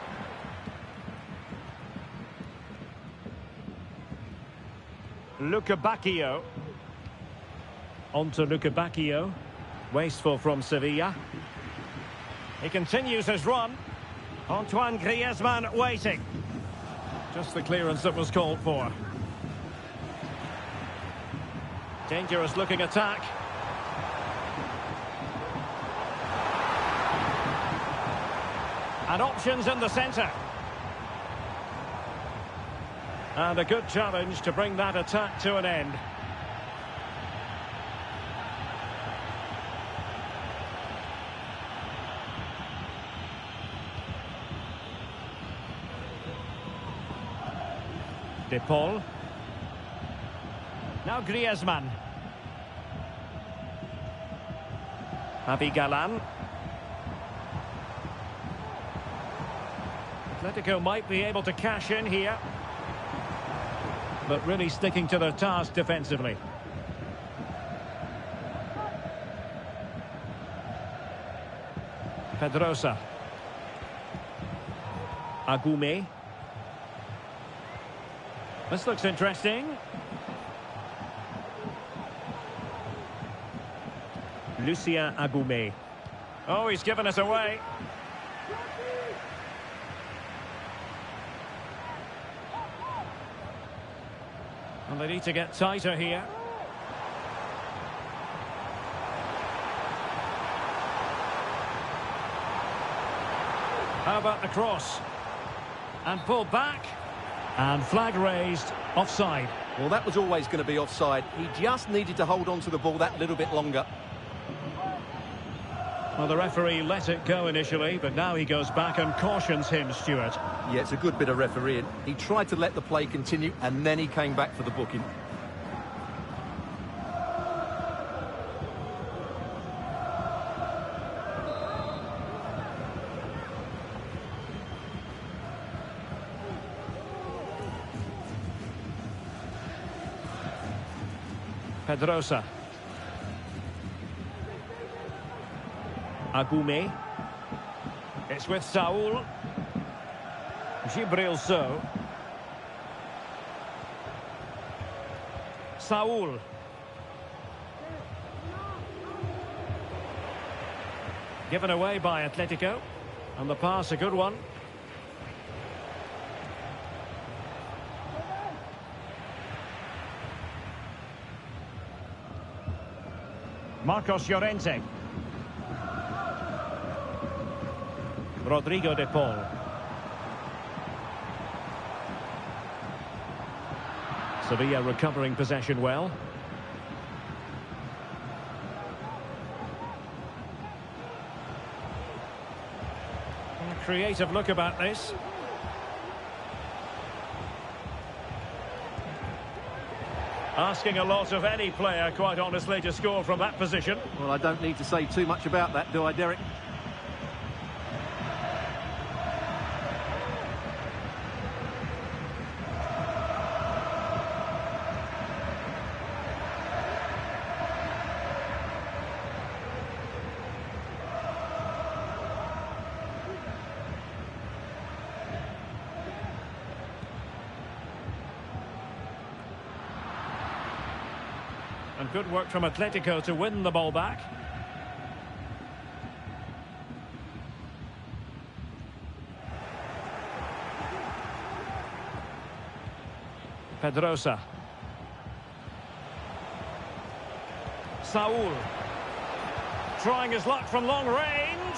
Luca Bacchio. On to Luca Bacchio. Wasteful from Sevilla. He continues his run. Antoine Griezmann waiting. Just the clearance that was called for. Dangerous looking attack. And options in the centre. And a good challenge to bring that attack to an end. De Paul. Now Griezmann. Javi Galan. Atletico might be able to cash in here, but really sticking to their task defensively. Pedrosa. Agume. This looks interesting. Lucien Agume. Oh, he's given us away. And they need to get tighter here. How about the cross? And pulled back. And flag raised, offside. Well, that was always going to be offside. He just needed to hold on to the ball that little bit longer. Well, the referee let it go initially, but now he goes back and cautions him, Stuart. Yeah, it's a good bit of refereeing. He tried to let the play continue, and then he came back for the booking. Pedrosa. Agume. It's with Saul. Gibril So. Saul. Given away by Atletico. And the pass, a good one. Marcos Llorente. Rodrigo de Paul. Sevilla recovering possession well. A creative look about this. Asking a lot of any player, quite honestly, to score from that position. Well, I don't need to say too much about that, do I, Derek? And good work from Atletico to win the ball back. Pedrosa. Saul. Trying his luck from long range.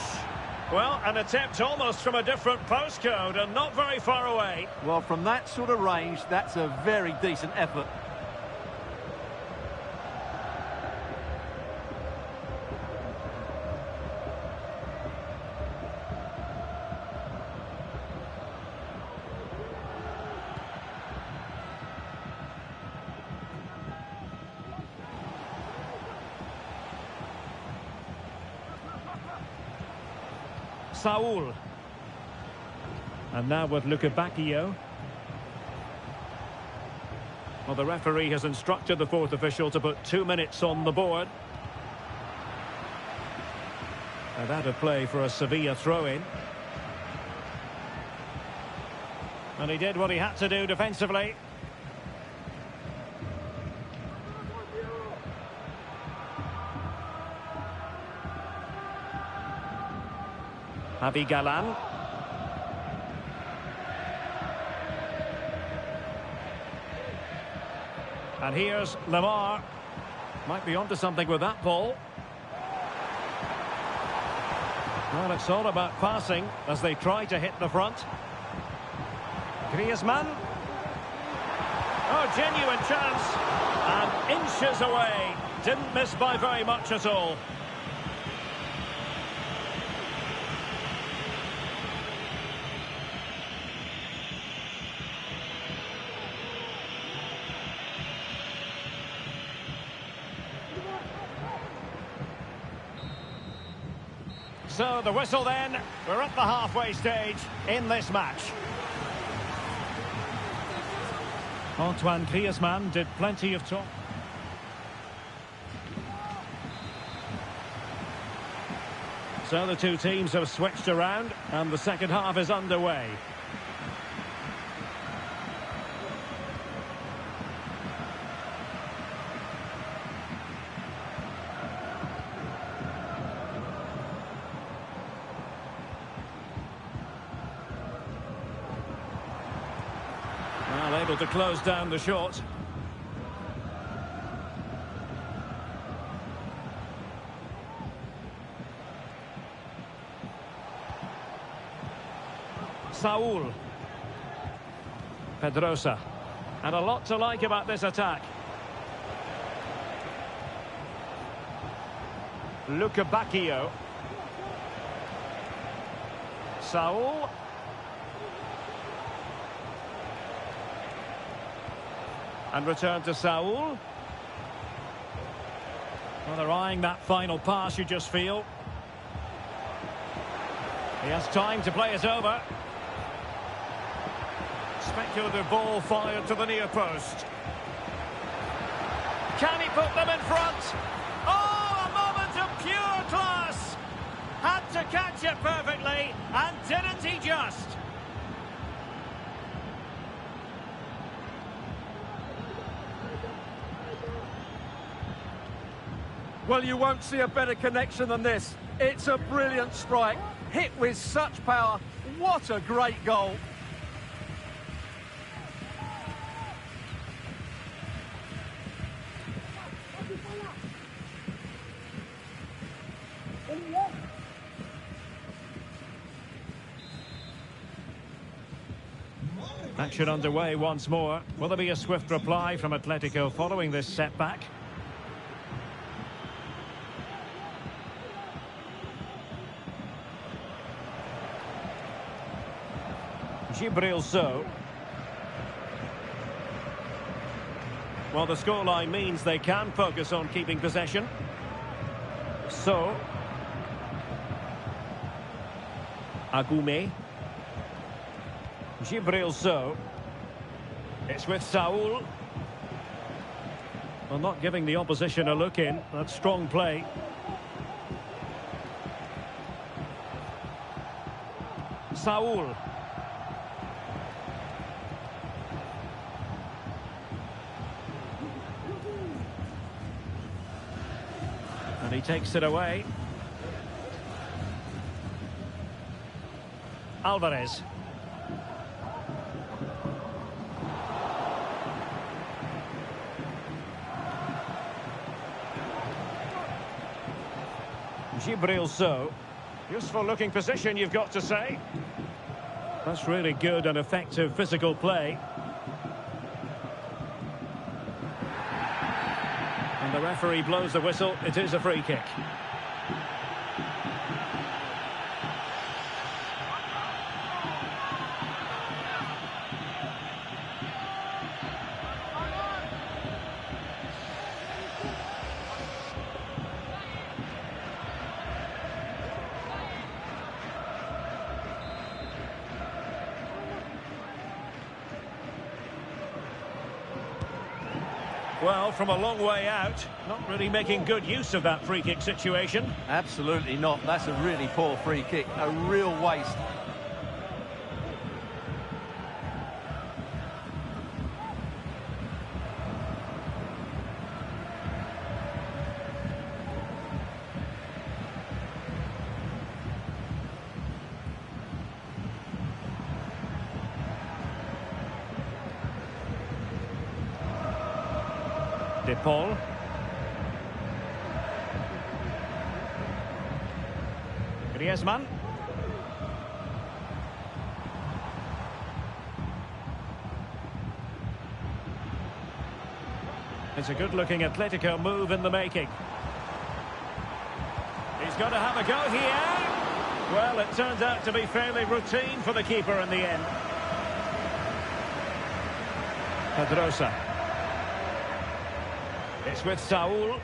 Well, an attempt almost from a different postcode and not very far away. Well, from that sort of range, that's a very decent effort. Saul. And now with Luca Bacchio. Well, the referee has instructed the fourth official to put 2 minutes on the board. And out of play for a Sevilla throw-in. And he did what he had to do defensively. Javi Galan. And here's Lemar. Might be onto something with that ball. Well, it's all about passing as they try to hit the front. Griezmann. Oh, genuine chance. And inches away. Didn't miss by very much at all. So the whistle then, we're at the halfway stage in this match. Antoine Griezmann did plenty of talk. So the two teams have switched around and the second half is underway. Able to close down the shot. Saul. Pedrosa. And a lot to like about this attack. Luca Bacchio. Saul. And return to Saul. Well, they're eyeing that final pass, you just feel. He has time to play it over. Speculative ball fired to the near post. Can he put them in front? Oh, a moment of pure class! Has Well, you won't see a better connection than this. It's a brilliant strike, hit with such power. What a great goal. Action underway once more. Will there be a swift reply from Atletico following this setback? Gibril So. Well, the scoreline means they can focus on keeping possession. So. Agoume. Gibril So. It's with Saul. Well, not giving the opposition a look in. That's strong play. Saul. And he takes it away. Alvarez. Gibril So. Useful looking position, you've got to say. That's really good and effective physical play. And the referee blows the whistle. It is a free kick. Well, from a long way out, not really making good use of that free kick situation. Absolutely not. That's a really poor free kick. A real waste. De Paul. Griezmann. It's a good-looking Atletico move in the making. He's going to have a go here. Well, it turns out to be fairly routine for the keeper in the end. Pedrosa. It's with Saul.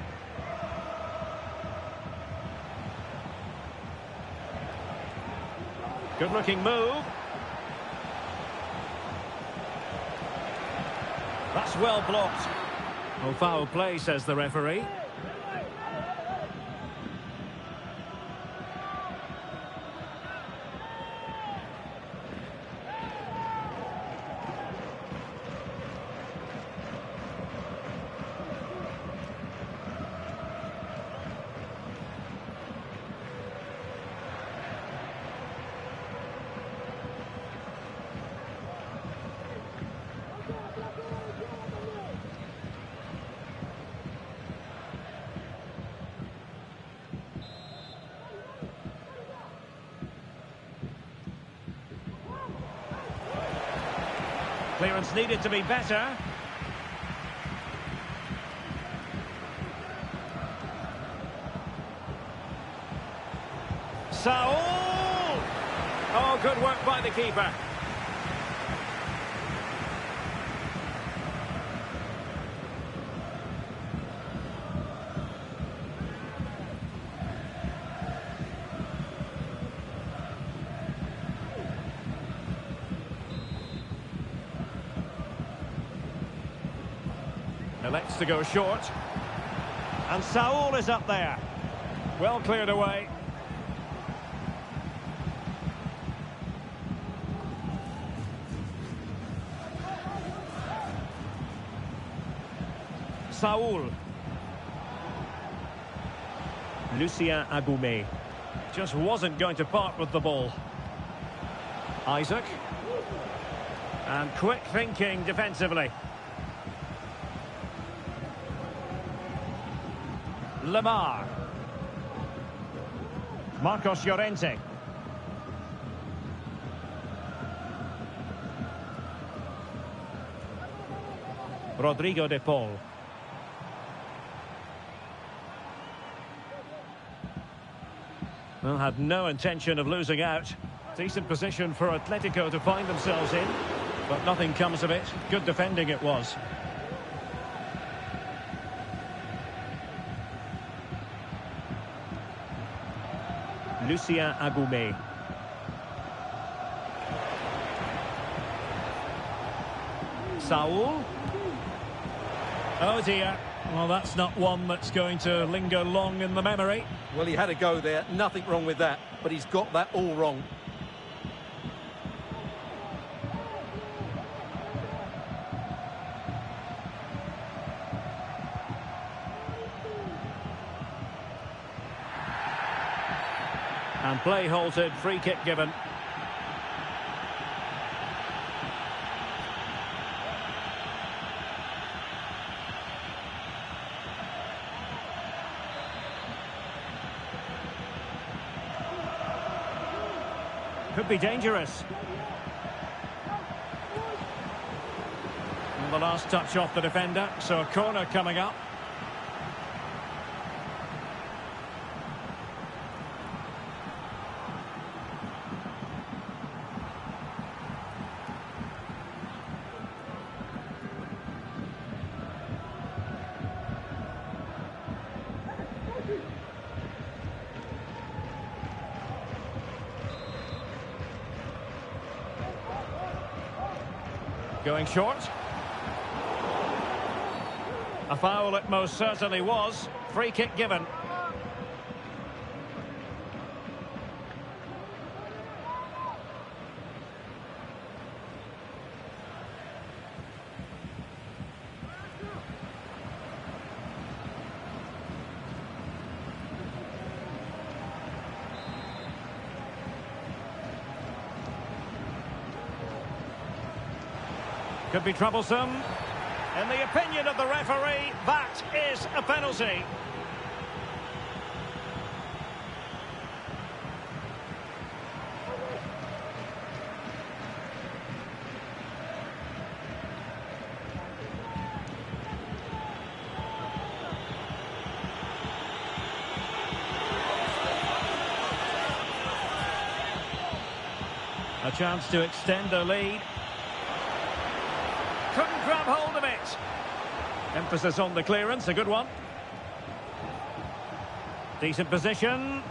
Good-looking move. That's well blocked. Oh, foul play, says the referee. Clearance needed to be better. Saul! Oh, good work by the keeper. Elects to go short. And Saul is up there. Well cleared away. Saul. Lucien Agoumé. Just wasn't going to part with the ball. Isaac. And quick thinking defensively. Lemar. Marcos Llorente. Rodrigo de Paul. Well, had no intention of losing out. Decent position for Atletico to find themselves in, but nothing comes of it. Good defending it was. Lucien Agoumé. Saul. Oh dear. Well, that's not one that's going to linger long in the memory. Well, he had a go there. Nothing wrong with that, but he's got that all wrong. And play halted, free kick given. Could be dangerous. And the last touch off the defender, so a corner coming up. Going short. A foul it most certainly was. Free kick given. Could be troublesome. In the opinion of the referee, that is a penalty. A chance to extend their lead. Couldn't grab hold of it. Emphasis on the clearance, a good one. Decent position.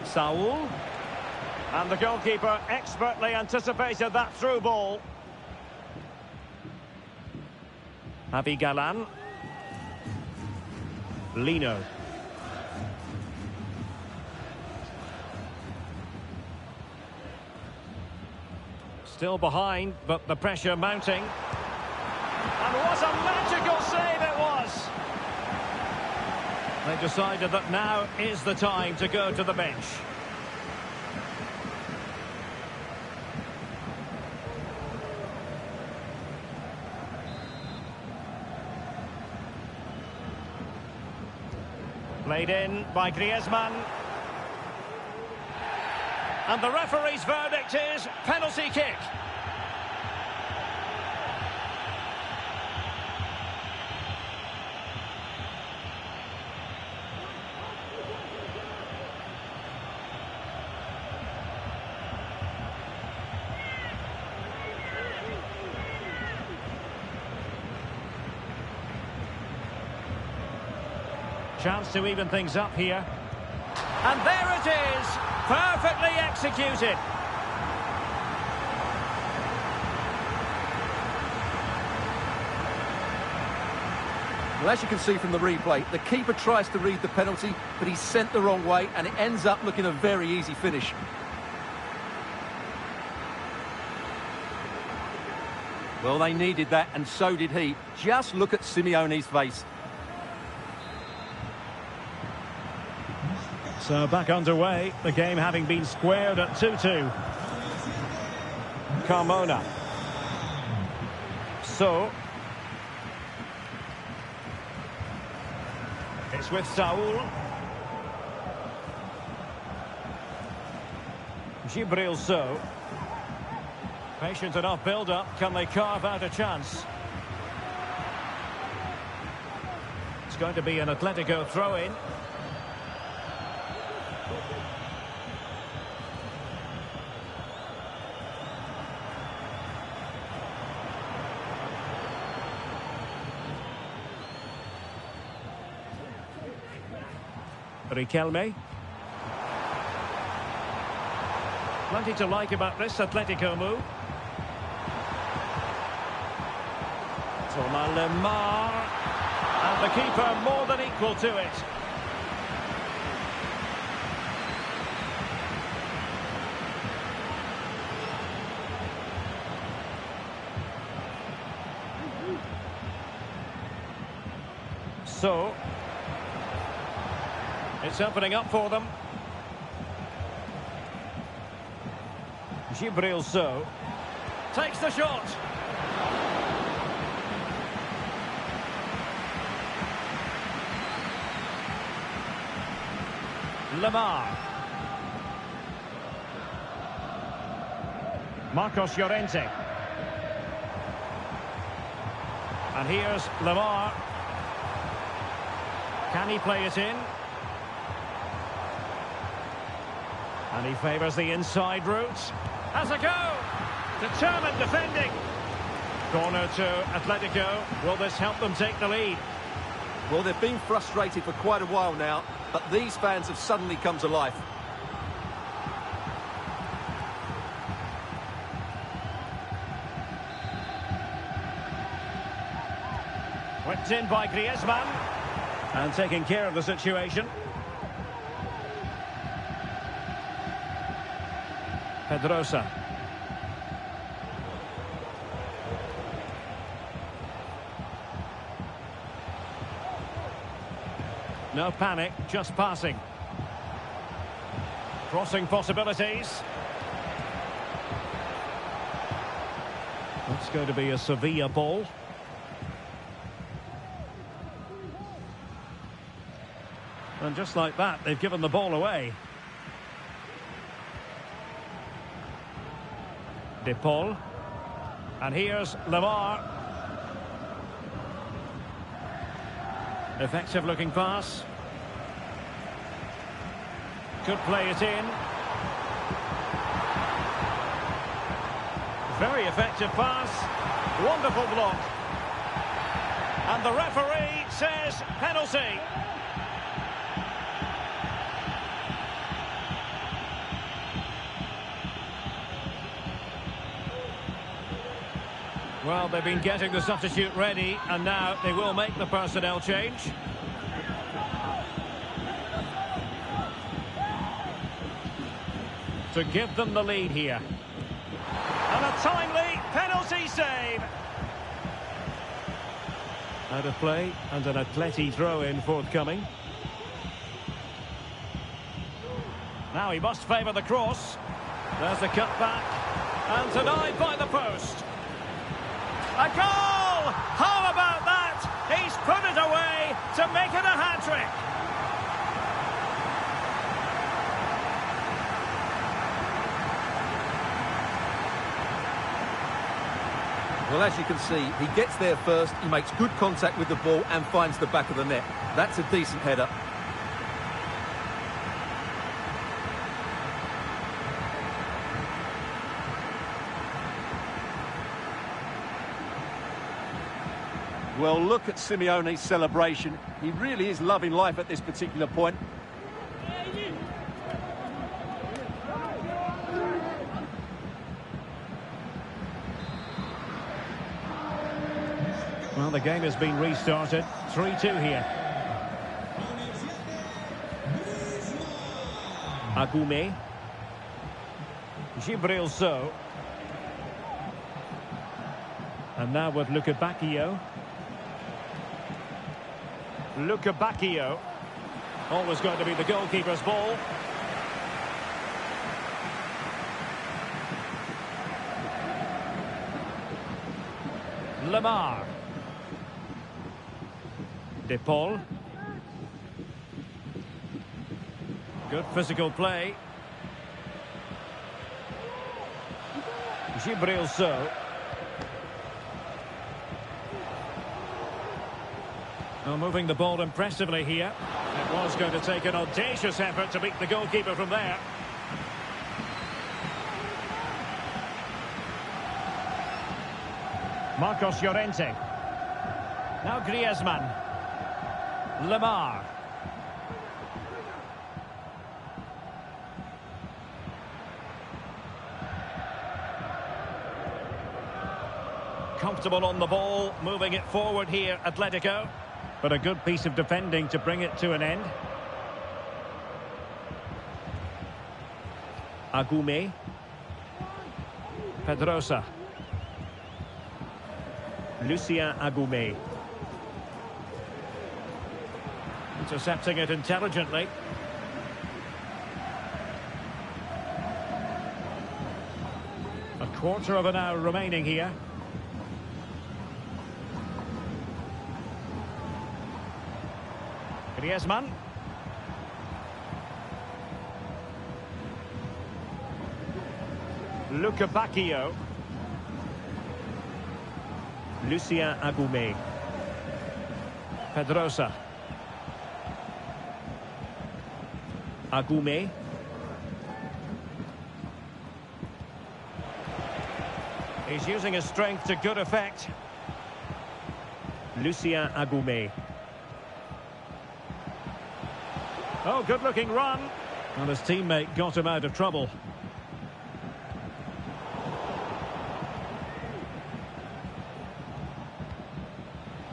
Saul. And the goalkeeper expertly anticipated that through ball. Javi Galan. Lino. Still behind, but the pressure mounting. And what a magical save it was! They decided that now is the time to go to the bench. Played in by Griezmann. And the referee's verdict is penalty kick. Chance to even things up here. And there it is, perfectly executed. Well, as you can see from the replay, the keeper tries to read the penalty, but he's sent the wrong way, and it ends up looking a very easy finish. Well, they needed that, and so did he. Just look at Simeone's face. So back underway, the game having been squared at 2-2. Carmona. So it's with Saul. Gibril So. Patient enough build-up. Can they carve out a chance? It's going to be an Atletico throw-in. Riquelme. Plenty to like about this Atletico move. Thomas Lemar. And the keeper more than equal to it. So it's opening up for them. Gibril So takes the shot. Lemar. Marcos Llorente. And here's Lemar. Can he play it in? And he favours the inside route. Has a go! Determined defending. Corner to Atletico. Will this help them take the lead? Well, they've been frustrated for quite a while now, but these fans have suddenly come to life. Whipped in by Griezmann. And taking care of the situation. Pedrosa. No panic, just passing. Crossing possibilities. It's going to be a Sevilla ball. And just like that, they've given the ball away. De Paul. And here's Lemar. Effective looking pass. Could play it in. Very effective pass. Wonderful block. And the referee says penalty. Well, they've been getting the substitute ready, and now they will make the personnel change. To give them the lead here. And a timely penalty save. Out of play, and an Atleti throw-in forthcoming. Now he must favour the cross. There's the cutback, and denied by the post. A goal! How about that? He's put it away to make it a hat-trick. Well, as you can see, he gets there first, he makes good contact with the ball and finds the back of the net. That's a decent header. Well, look at Simeone's celebration. He really is loving life at this particular point. Well, the game has been restarted. 3-2 here. Agume. Gibril So. And now with Bacchio. Always going to be the goalkeeper's ball. Lamar. De Paul. Good physical play. Gibril So. Well, moving the ball impressively here. It was going to take an audacious effort to beat the goalkeeper from there. Marcos Llorente. Now Griezmann. Lamar. Comfortable on the ball, moving it forward here, Atletico. But a good piece of defending to bring it to an end. Agume. Pedrosa. Lucien Agume. Intercepting it intelligently. A quarter of an hour remaining here. Griezmann. Luca Bacchio. Lucien Agume. Pedrosa. Agume. He's using his strength to good effect. Lucien Agume. Oh, good-looking run. And his teammate got him out of trouble.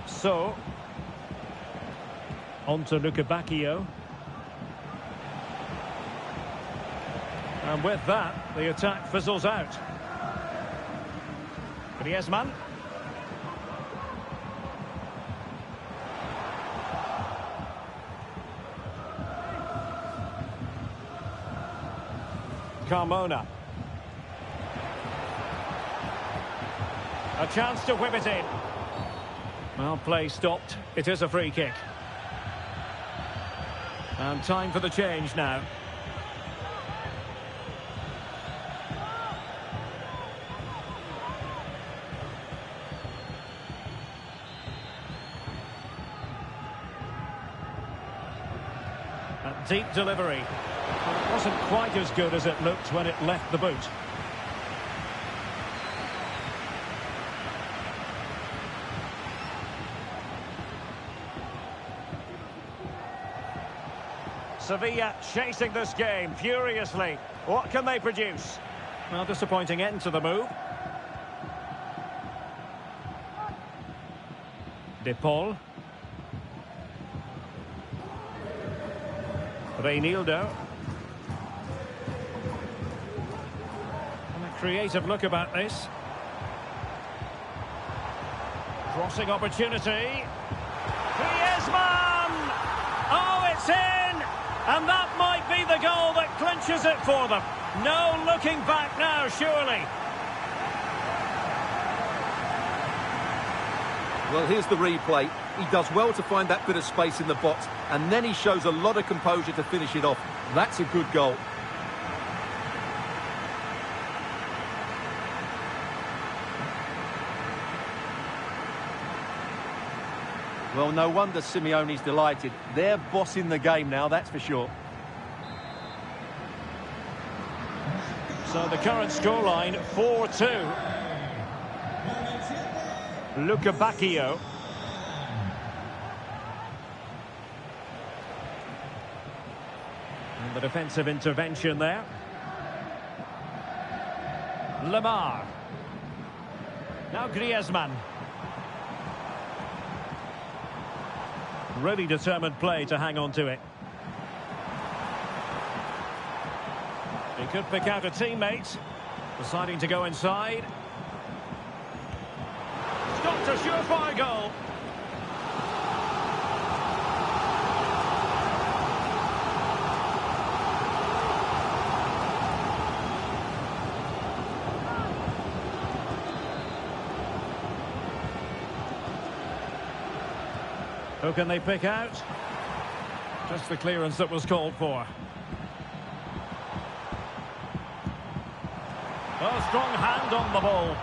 So, on to Luca Bacchio. And with that, the attack fizzles out. Griezmann. Carmona. A chance to whip it in. Well, play stopped. It is a free kick. And time for the change now. A deep delivery. It wasn't quite as good as it looked when it left the boot. Sevilla chasing this game furiously. What can they produce? Well, disappointing end to the move. De Paul. Reinildo. And a creative look about this. Crossing opportunity. Griezmann! Oh, it's in! And that might be the goal that clinches it for them. No looking back now, surely. Well, here's the replay. He does well to find that bit of space in the box, and then he shows a lot of composure to finish it off. That's a good goal. Well, no wonder Simeone's delighted. They're bossing the game now, that's for sure. So the current scoreline, 4-2. Luca Bacchio. And the defensive intervention there. Lamar. Now Griezmann. Really determined play to hang on to it. He could pick out a teammate. Deciding to go inside. Stopped a surefire goal. Who can they pick out? Just the clearance that was called for. Oh, strong hand on the ball.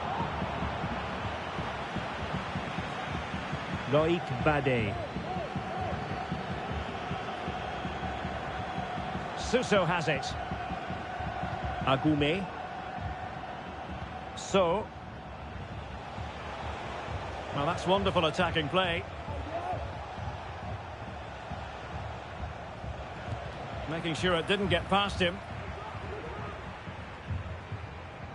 Loic Bade. Suso has it. Agume. So. Well, that's wonderful attacking play. Making sure it didn't get past him.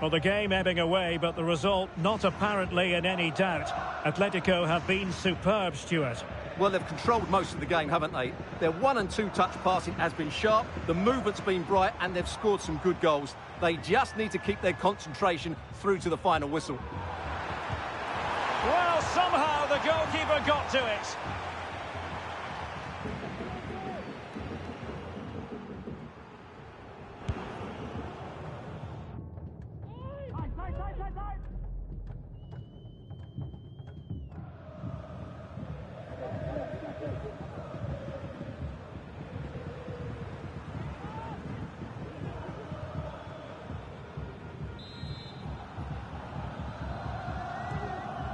Well, the game ebbing away, but the result not apparently in any doubt. Atletico have been superb, Stuart. Well, they've controlled most of the game, haven't they? Their 1- and 2-touch passing has been sharp, the movement's been bright, and they've scored some good goals. They just need to keep their concentration through to the final whistle. Well, somehow the goalkeeper got to it.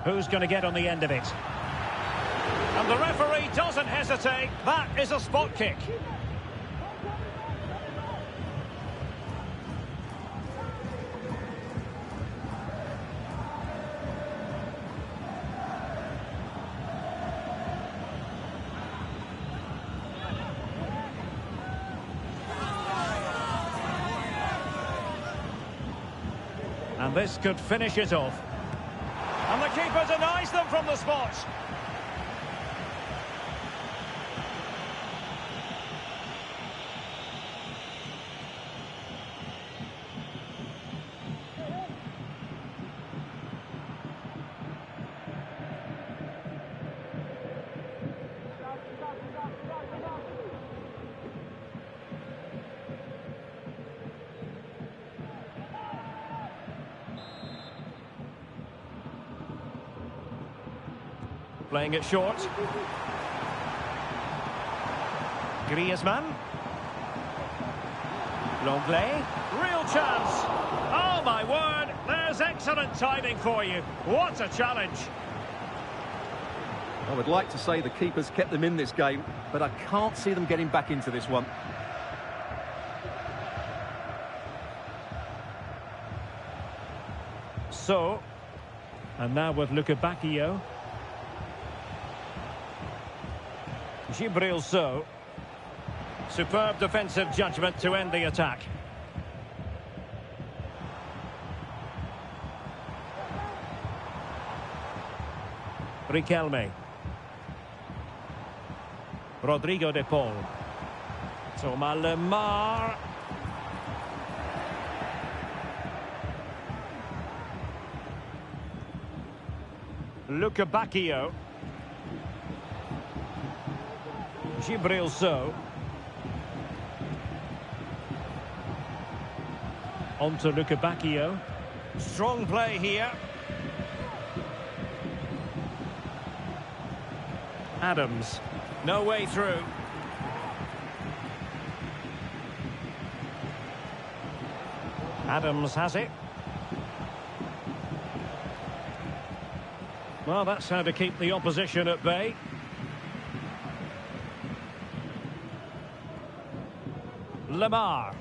Who's going to get on the end of it? And the referee doesn't hesitate. That is a spot kick. And this could finish it off. And the keeper denies them from the spot. Playing it short. Griezmann. Longley. Real chance. Oh, my word. There's excellent timing for you. What a challenge. I would like to say the keeper's kept them in this game, but I can't see them getting back into this one. So, and now with Luca Bacchio. Gibril So. Superb defensive judgment to end the attack. Riquelme. Rodrigo de Paul. Thomas Lemar. Luca Bacchio. Gibril So. On to Luca Bacchio. Strong play here. Adams. No way through. Adams has it. Well, that's how to keep the opposition at bay. Lemar.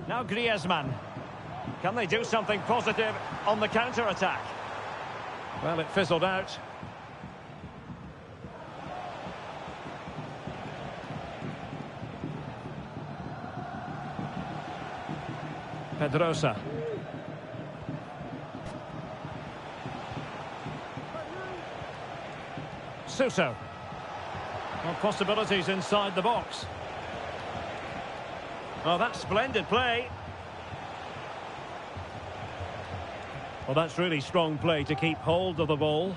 Now Griezmann. Can they do something positive on the counter-attack? Well, it fizzled out. Pedrosa. Suso. Well, possibilities inside the box. Oh, that's splendid play. Well, that's really strong play to keep hold of the ball.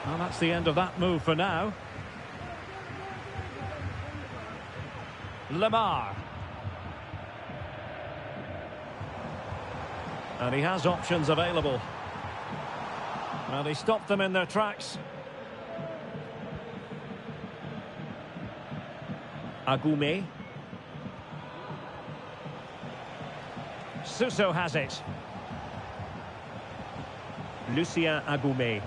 Well, that's the end of that move for now. Lemar. And he has options available. Well, he stopped them in their tracks. Agume. Suso has it. Lucien Agume.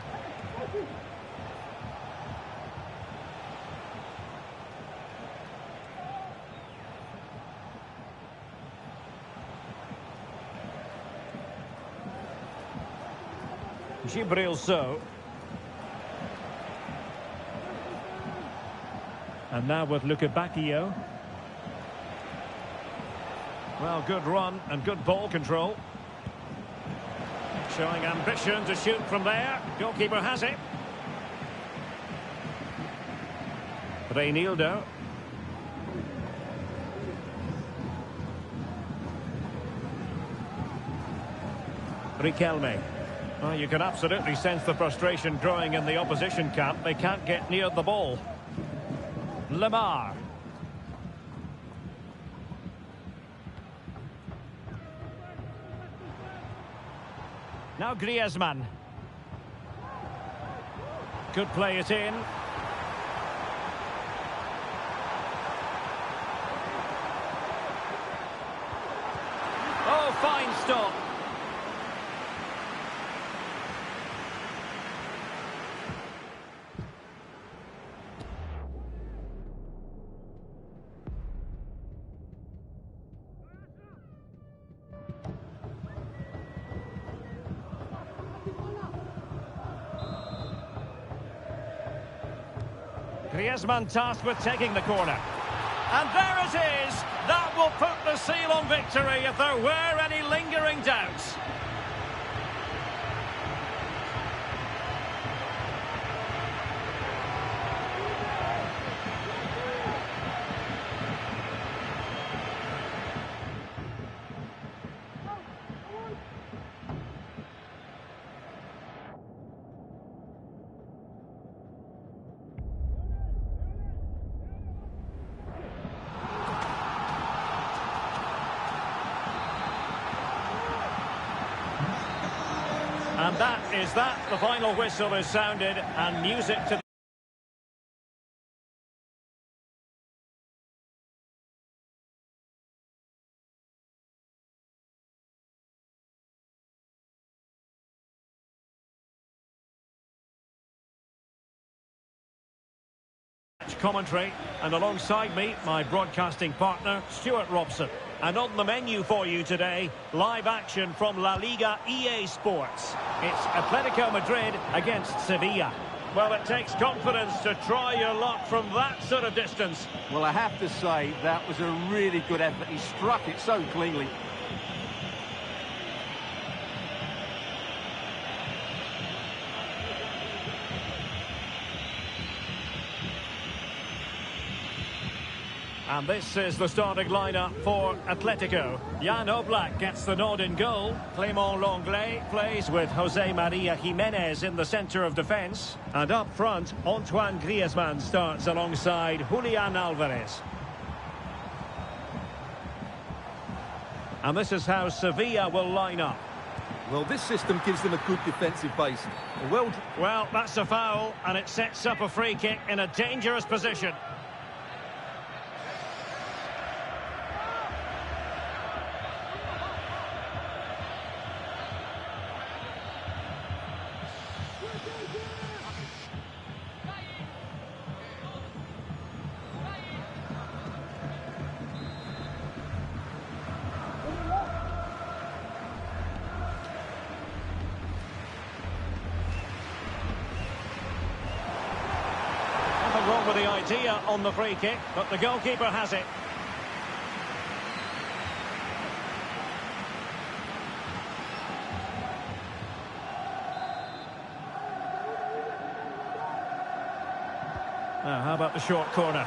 Gibril So. And now with Luca Bacchio. Well, good run and good ball control. Showing ambition to shoot from there. Goalkeeper has it. Reinildo. Riquelme. Well, you can absolutely sense the frustration growing in the opposition camp. They can't get near the ball. Lemar. Now Griezmann. Could play it in. Oh, fine stop. Griezmann tasked with taking the corner. And there it is! That will put the seal on victory if there were any lingering doubts. And that is that. The final whistle is sounded and music to commentary, and alongside me, my broadcasting partner, Stuart Robson. And on the menu for you today, live action from La Liga EA Sports. It's Atletico Madrid against Sevilla. Well, it takes confidence to try your luck from that sort of distance. Well, I have to say, that was a really good effort. He struck it so cleanly. And this is the starting lineup for Atletico. Jan Oblak gets the nod in goal. Clément Lenglet plays with Jose Maria Jimenez in the centre of defence. And up front, Antoine Griezmann starts alongside Julian Alvarez. And this is how Sevilla will line up. Well, this system gives them a good defensive base. Well, that's a foul, and it sets up a free kick in a dangerous position. Wrong with the idea on the free kick, but the goalkeeper has it. Now, how about the short corner?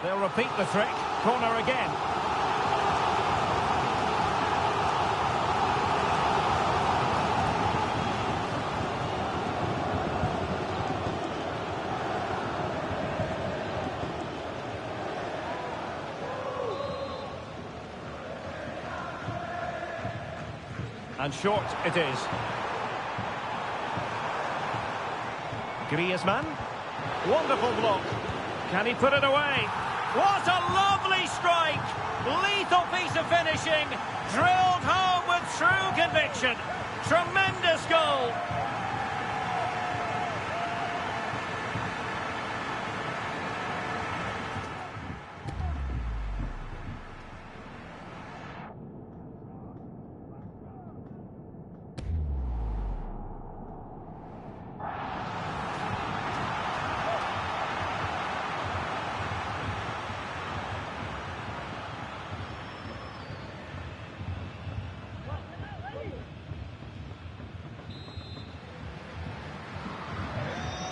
They'll repeat the trick. Corner again. And short it is. Griezmann. Wonderful block. Can he put it away? What a lovely strike! Lethal piece of finishing, drilled home with true conviction. Tremendous goal.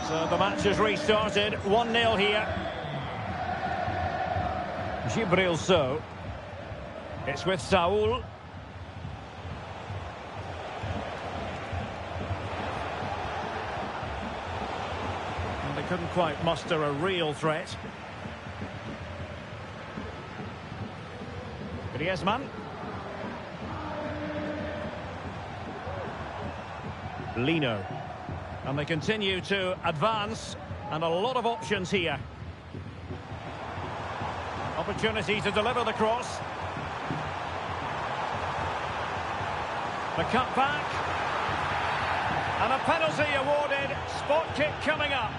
So the match has restarted, 1-0 here. Gibril So. It's with Saul. And they couldn't quite muster a real threat. Griezmann. Lino. And they continue to advance, and a lot of options here. Opportunity to deliver the cross. The cut back. And a penalty awarded. Spot kick coming up.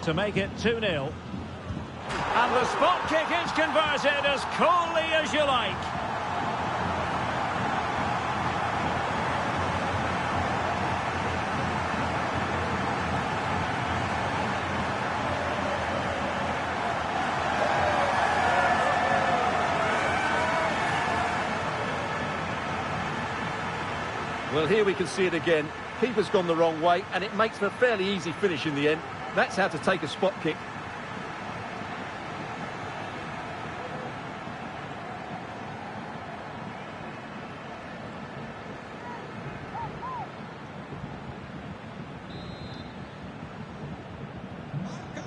To make it 2-0. And the spot kick is converted as coolly as you like. Well, here we can see it again. Keeper's gone the wrong way, and it makes for a fairly easy finish in the end. That's how to take a spot kick.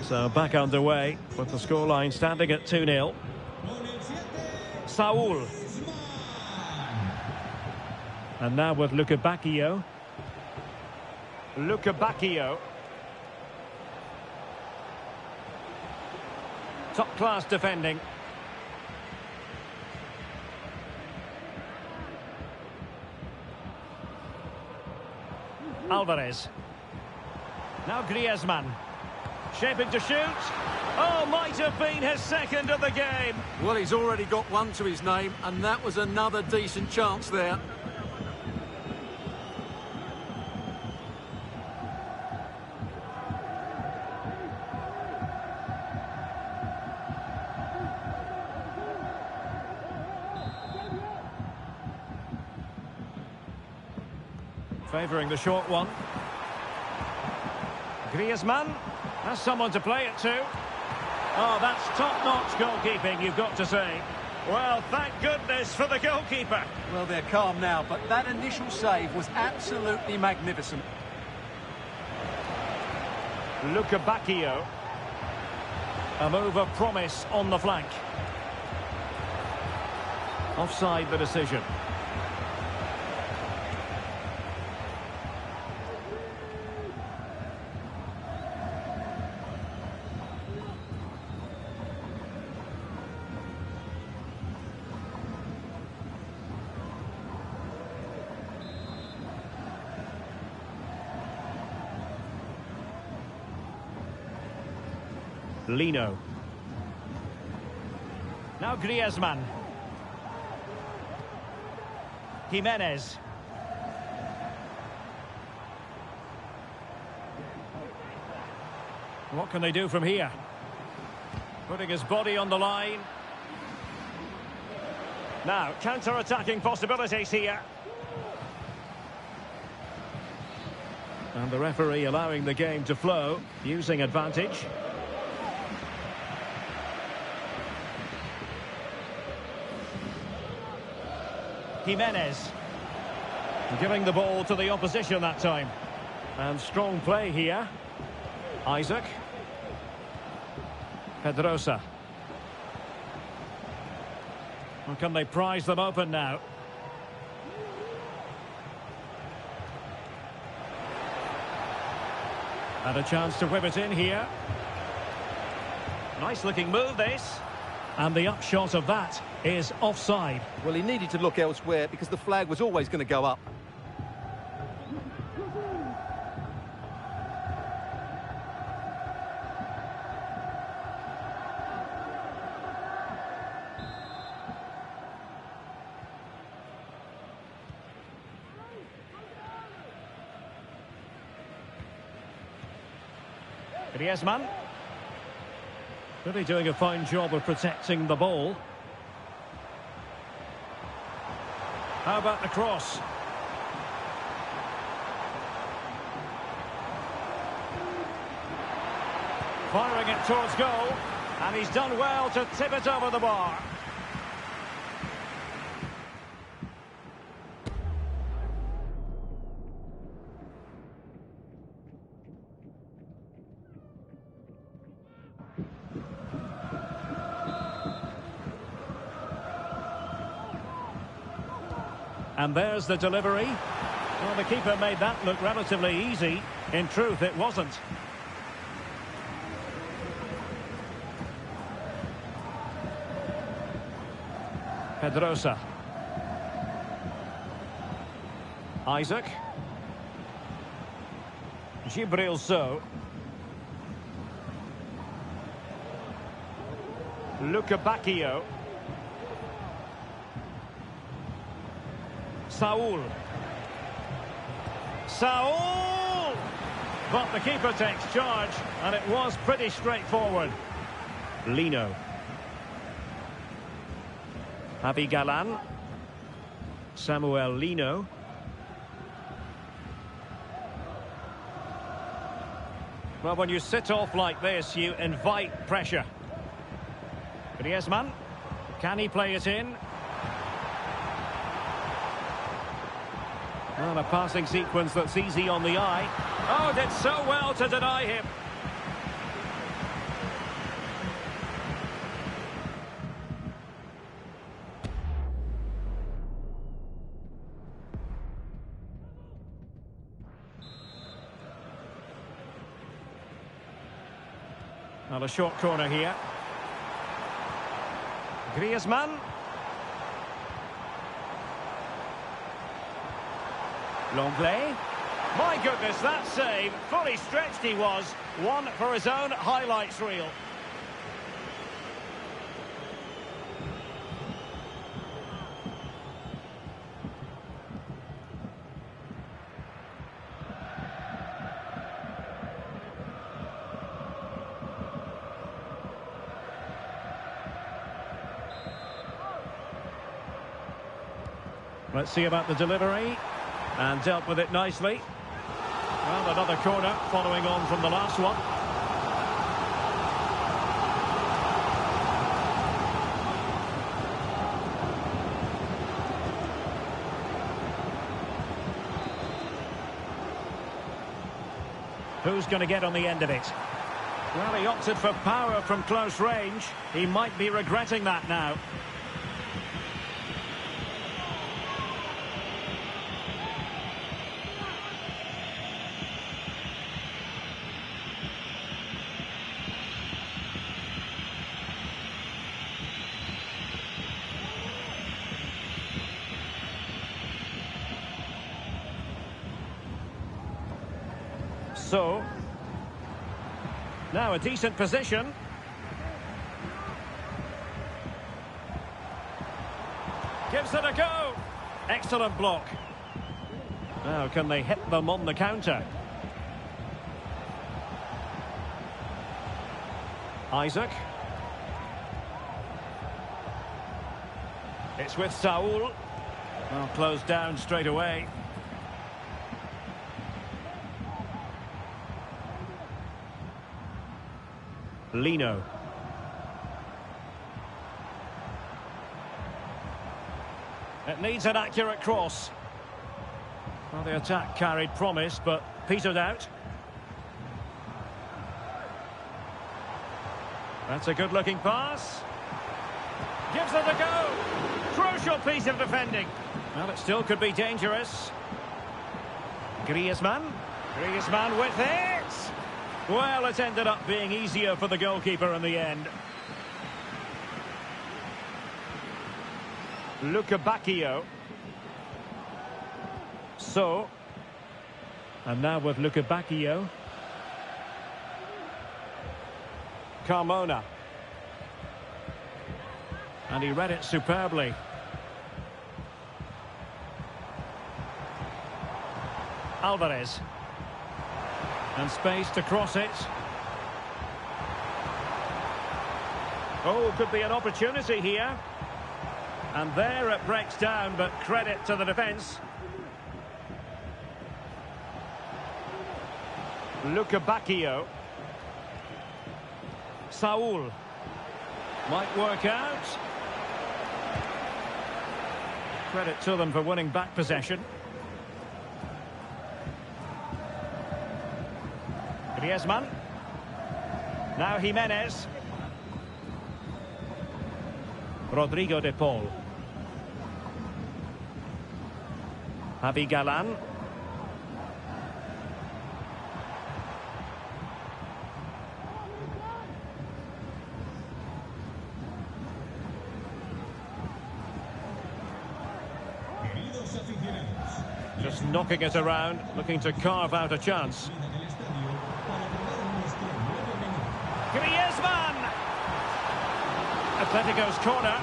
So back underway with the scoreline standing at 2-0. Saul. And now with Luca Bacchio. Luca Bacchio. Top-class defending. Alvarez. Now Griezmann. Shaping to shoot. Oh, might have been his second of the game. Well, he's already got one to his name, and that was another decent chance there. Favouring the short one. Griezmann has someone to play it to. Oh, that's top-notch goalkeeping, you've got to say. Well, thank goodness for the goalkeeper. Well, they're calm now, but that initial save was absolutely magnificent. Luca Bacchio. A move of promise on the flank. Offside the decision. Lino. Now Griezmann. Jimenez. What can they do from here? Putting his body on the line. Now, counter-attacking possibilities here. And the referee allowing the game to flow, using advantage. Jimenez. Giving the ball to the opposition that time. And strong play here. Isaac. Pedrosa. Or can they prise them open now? And a chance to whip it in here. Nice looking move, this. And the upshot of that is offside. Well, he needed to look elsewhere because the flag was always going to go up. Griezmann. Really doing a fine job of protecting the ball. How about the cross? Firing it towards goal. And he's done well to tip it over the bar. And there's the delivery. Well, the keeper made that look relatively easy. In truth, it wasn't. Pedrosa. Isaac. Gibril So. Luca Bacchio. Saul. But the keeper takes charge, and it was pretty straightforward. Lino. Javi Galan. Samuel Lino. Well, when you sit off like this, you invite pressure. Griezmann. Can he play it in? Well, a passing sequence that's easy on the eye. Oh, did so well to deny him. Well, a short corner here. Griezmann. Longley. My goodness, that save. Fully stretched he was. One for his own highlights reel. Let's see about the delivery. And dealt with it nicely. Well, another corner following on from the last one. Who's going to get on the end of it? Well, he opted for power from close range. He might be regretting that now. So, now a decent position. Gives it a go. Excellent block. Now, can they hit them on the counter? Isaac. It's with Saul. Well, closed down straight away. Lino. It needs an accurate cross. Well, the attack carried promise, but petered out. That's a good-looking pass. Gives it a go. Crucial piece of defending. Well, it still could be dangerous. Griezmann. Griezmann with it. Well, it ended up being easier for the goalkeeper in the end. Luca Bacchio. So. And now with Luca Bacchio. Carmona. And he read it superbly. Alvarez. And space to cross it. Oh, could be an opportunity here. And there it breaks down, but credit to the defence. Luca Bacchio. Saul. Might work out. Credit to them for winning back possession. Griezmann. Now Jimenez. Rodrigo de Paul. Javi Galán. Just knocking it around, looking to carve out a chance. Griezmann! Atletico's corner.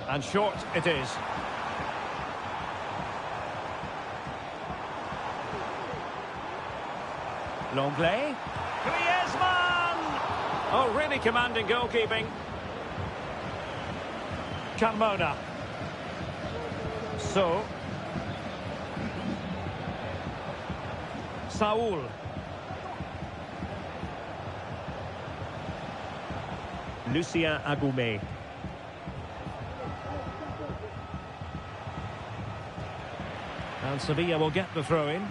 And short it is. Longley. Griezmann! Oh, really commanding goalkeeping. Carmona. So. Saul. Lucien Agoumé. And Sevilla will get the throw-in.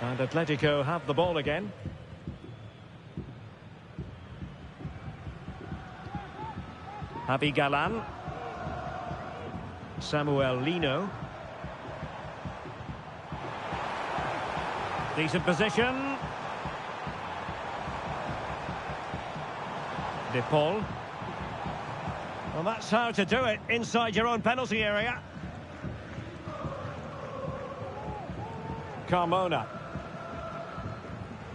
And Atletico have the ball again. Javi Galán. Samuel Lino. Decent position. De Paul. Well, that's how to do it inside your own penalty area. Carmona.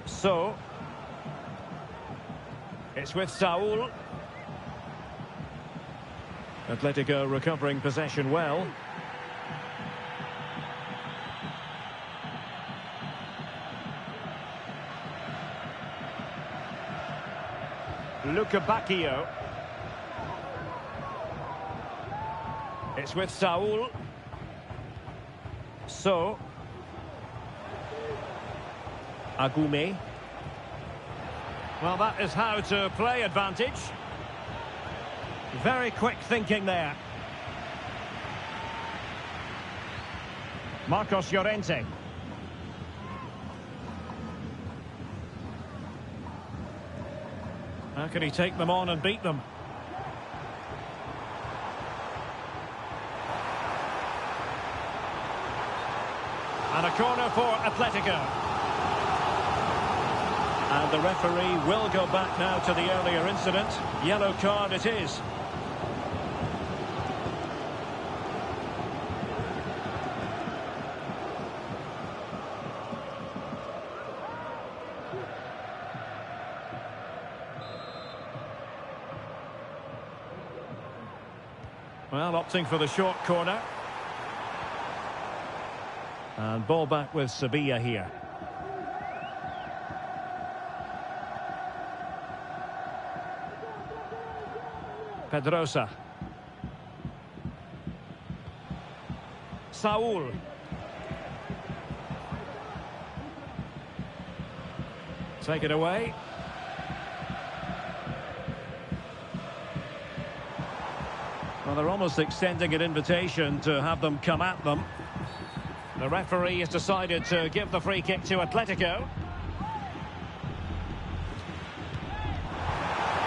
So. It's with Saul. Atletico recovering possession well. Luca Bacchio. It's with Saul. So. Agoumé. Well, that is how to play advantage. Very quick thinking there. Marcos Llorente. How can he take them on and beat them? And a corner for Atletico. And the referee will go back now to the earlier incident. Yellow card it is. Well, opting for the short corner. And ball back with Sevilla here. Pedrosa. Saul. Take it away. Well, they're almost extending an invitation to have them come at them. The referee has decided to give the free kick to Atletico.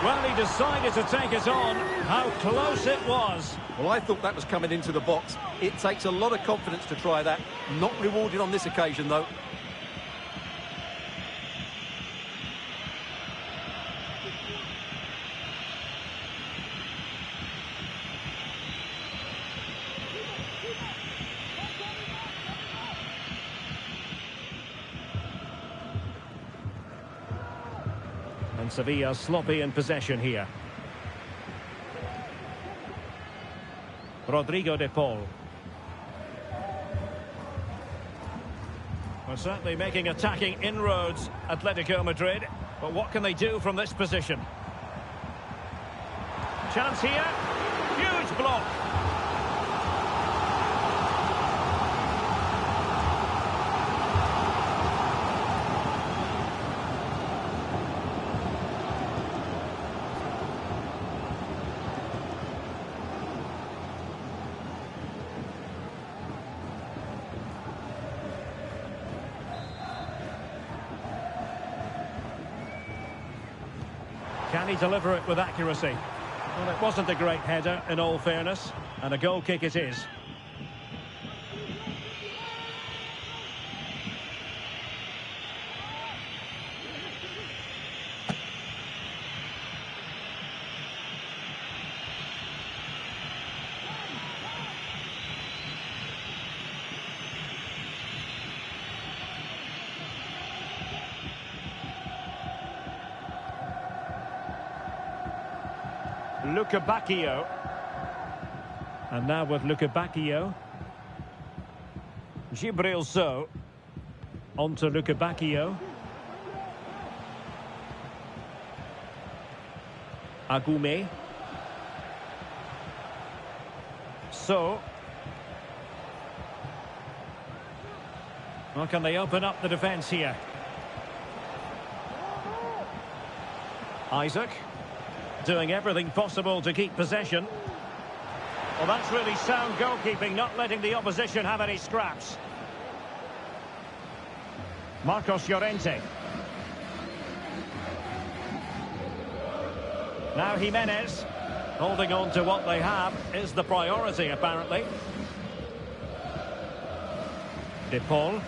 Well, he decided to take it on. How close it was. Well, I thought that was coming into the box. It takes a lot of confidence to try that. Not rewarded on this occasion, though. And Sevilla sloppy in possession here. Rodrigo de Paul. Well, certainly making attacking inroads, Atletico Madrid. But what can they do from this position? Chance here. Huge block. Can he deliver it with accuracy? Well, it wasn't a great header, in all fairness, and a goal kick it is. Bacchio. And now with Bacchio. Gibril So. On to Bacchio. Agume. So. Well, can they open up the defence here? Isaac. Doing everything possible to keep possession. Well, that's really sound goalkeeping, not letting the opposition have any scraps. Marcos Llorente. Now Jimenez. Holding on to what they have is the priority, apparently. De Paul.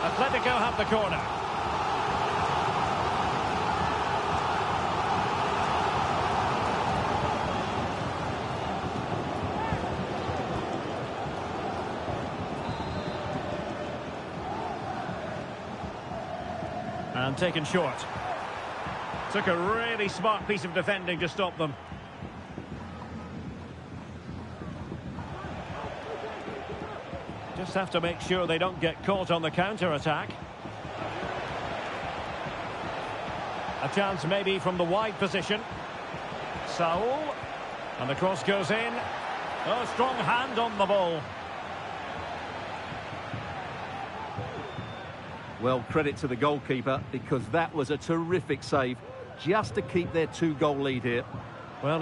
Atletico have the corner. And taken short. Took a really smart piece of defending to stop them. Just have to make sure they don't get caught on the counter-attack. A chance maybe from the wide position. Saul. And the cross goes in. Oh, strong hand on the ball. Well, credit to the goalkeeper, because that was a terrific save, just to keep their 2-goal lead here. Well,